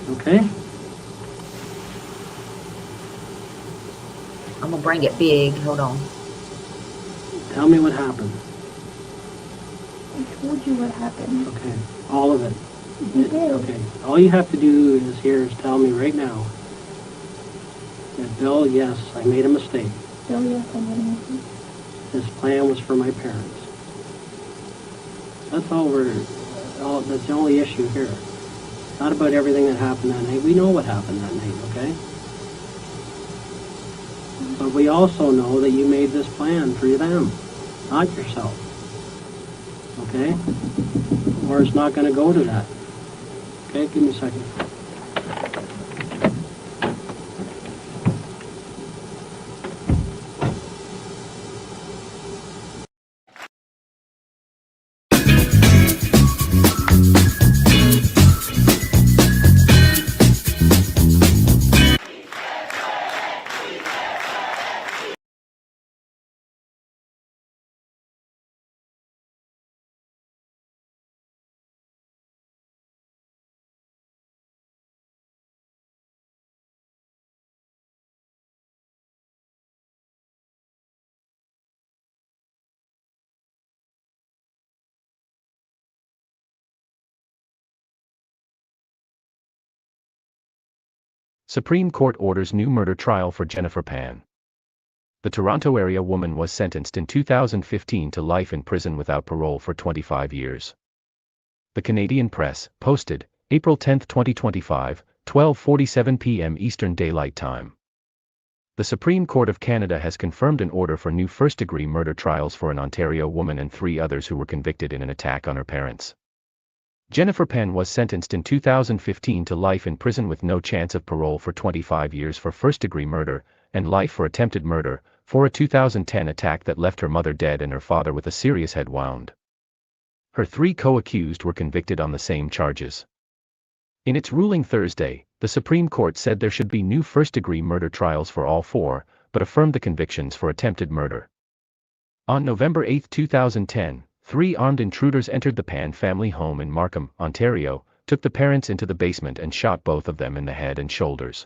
Okay? I'm going to bring it big. Hold on. Tell me what happened. I told you what happened. Okay. All of it. You did. Okay. All you have to do is tell me right now that, Bill, yes, I made a mistake. Bill, yes, I made a mistake. This plan was for my parents. That's that's the only issue here. It's not about everything that happened that night. We know what happened that night, okay? But we also know that you made this plan for them, not yourself. Okay? Or it's not going to go to that. Okay, give me a second. Supreme Court orders new murder trial for Jennifer Pan. The Toronto area woman was sentenced in 2015 to life in prison without parole for 25 years. The Canadian Press posted, April 10, 2025, 12:47 p.m. Eastern Daylight Time. The Supreme Court of Canada has confirmed an order for new first-degree murder trials for an Ontario woman and 3 others who were convicted in an attack on her parents. Jennifer Pan was sentenced in 2015 to life in prison with no chance of parole for 25 years for first-degree murder, and life for attempted murder, for a 2010 attack that left her mother dead and her father with a serious head wound. Her 3 co-accused were convicted on the same charges. In its ruling Thursday, the Supreme Court said there should be new first-degree murder trials for all 4, but affirmed the convictions for attempted murder. On November 8, 2010, 3 armed intruders entered the Pan family home in Markham, Ontario, took the parents into the basement and shot both of them in the head and shoulders.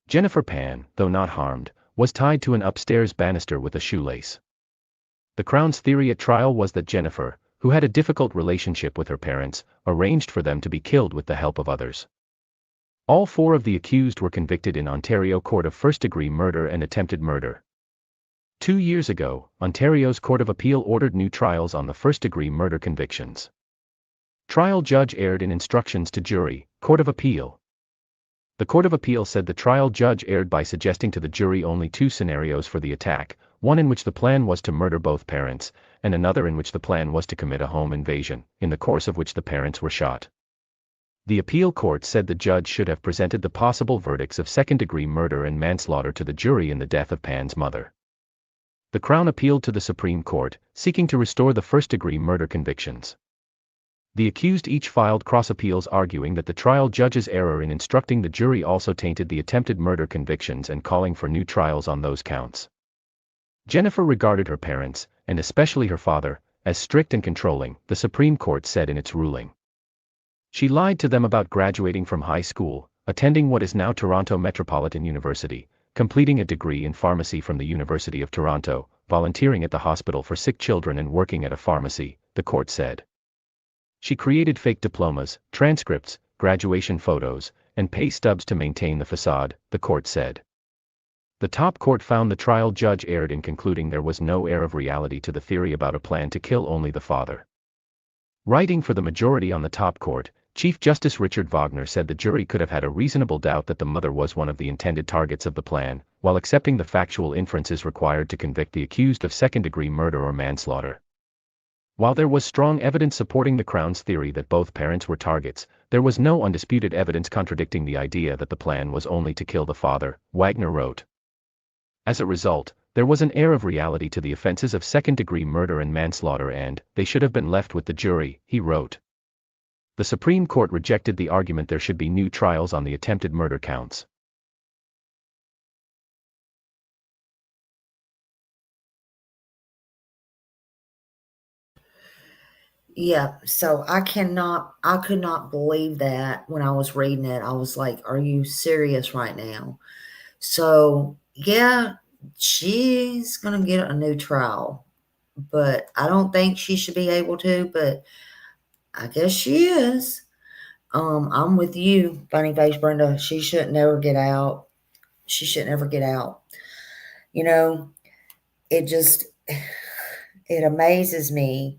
Jennifer Pan, though not harmed, was tied to an upstairs banister with a shoelace. The Crown's theory at trial was that Jennifer, who had a difficult relationship with her parents, arranged for them to be killed with the help of others. All 4 of the accused were convicted in Ontario Court of First-Degree Murder and Attempted Murder. 2 years ago, Ontario's Court of Appeal ordered new trials on the first-degree murder convictions. Trial judge erred in instructions to jury, Court of Appeal. The Court of Appeal said the trial judge erred by suggesting to the jury only 2 scenarios for the attack, one in which the plan was to murder both parents, and another in which the plan was to commit a home invasion, in the course of which the parents were shot. The appeal court said the judge should have presented the possible verdicts of second-degree murder and manslaughter to the jury in the death of Pan's mother. The Crown appealed to the Supreme Court, seeking to restore the first-degree murder convictions. The accused each filed cross-appeals arguing that the trial judge's error in instructing the jury also tainted the attempted murder convictions and calling for new trials on those counts. Jennifer regarded her parents, and especially her father, as strict and controlling, the Supreme Court said in its ruling. She lied to them about graduating from high school, attending what is now Toronto Metropolitan University, completing a degree in pharmacy from the University of Toronto, volunteering at the hospital for sick children and working at a pharmacy, the court said. She created fake diplomas, transcripts, graduation photos, and pay stubs to maintain the facade, the court said. The top court found the trial judge erred in concluding there was no air of reality to the theory about a plan to kill only the father. Writing for the majority on the top court, Chief Justice Richard Wagner said the jury could have had a reasonable doubt that the mother was one of the intended targets of the plan, while accepting the factual inferences required to convict the accused of second-degree murder or manslaughter. While there was strong evidence supporting the Crown's theory that both parents were targets, there was no undisputed evidence contradicting the idea that the plan was only to kill the father, Wagner wrote. As a result, there was an air of reality to the offenses of second-degree murder and manslaughter and they should have been left with the jury, he wrote. The Supreme Court rejected the argument there should be new trials on the attempted murder counts. Yeah, so I could not believe that when I was reading it. I was like, are you serious right now? So, yeah, she's going to get a new trial, but I don't think she should be able to, but I guess she is. I'm with you, Funny Face Brenda. She should never get out. She should never get out. You know, it amazes me.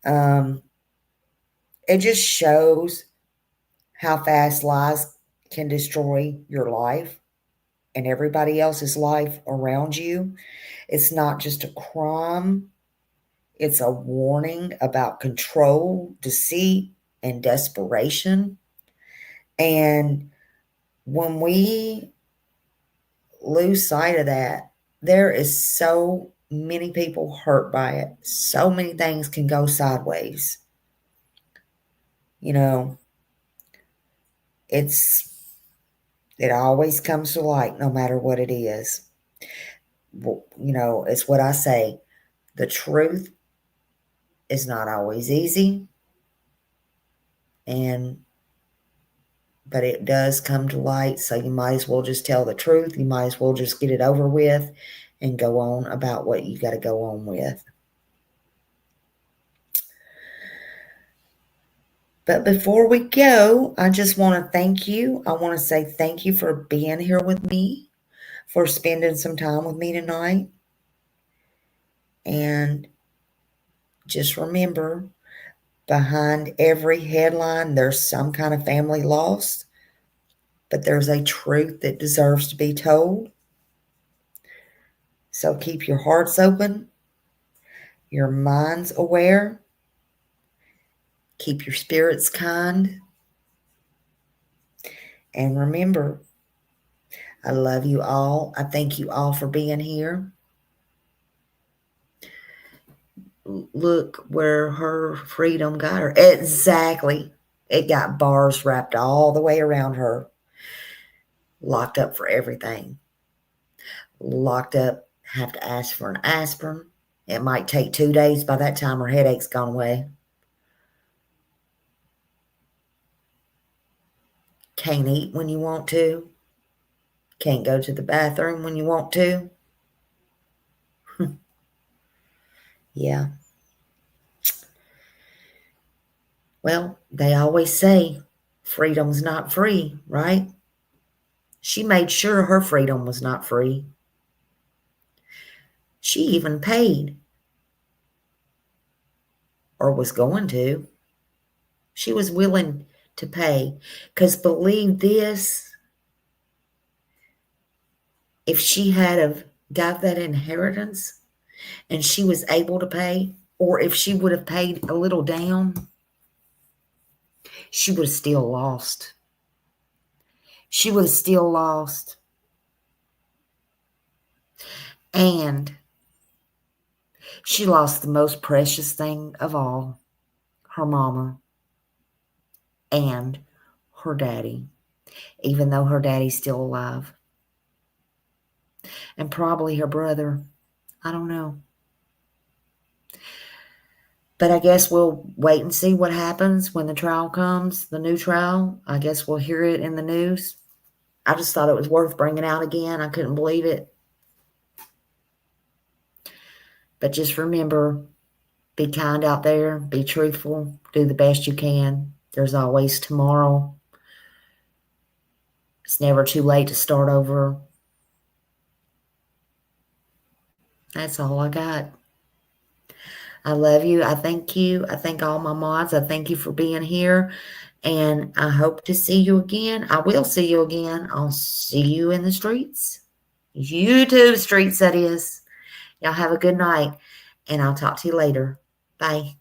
It just shows how fast lies can destroy your life and everybody else's life around you. It's not just a crime. It's a warning about control, deceit, and desperation. And when we lose sight of that, there is so many people hurt by it. So many things can go sideways. You know, it always comes to light no matter what it is. You know, it's what I say. The truth is not always easy. But it does come to light. So you might as well just tell the truth. You might as well just get it over with and go on about what you got to go on with. But before we go, I just want to thank you. I want to say thank you for being here with me, for spending some time with me tonight. And just remember, behind every headline, there's some kind of family loss, but there's a truth that deserves to be told. So keep your hearts open, your minds aware, keep your spirits kind, and remember, I love you all. I thank you all for being here. Look where her freedom got her. Exactly. It got bars wrapped all the way around her. Locked up for everything. Locked up, have to ask for an aspirin. It might take 2 days. By that time, her headache's gone away. Can't eat when you want to. Can't go to the bathroom when you want to. Yeah. Well, they always say freedom's not free, right? She made sure her freedom was not free. She even paid, or was going to. She was willing to pay, because believe this, if she had have got that inheritance and she was able to pay, or if she would have paid a little down, she would have still lost. She would have still lost. And she lost the most precious thing of all, her mama and her daddy, even though her daddy's still alive. And probably her brother. I don't know. But I guess we'll wait and see what happens when the trial comes, the new trial. I guess we'll hear it in the news. I just thought it was worth bringing out again. I couldn't believe it. But just remember, be kind out there, be truthful, do the best you can. There's always tomorrow. It's never too late to start over. That's all I got. I love you. I thank you. I thank all my mods. I thank you for being here. And I hope to see you again. I will see you again. I'll see you in the streets. YouTube streets, that is. Y'all have a good night. And I'll talk to you later. Bye.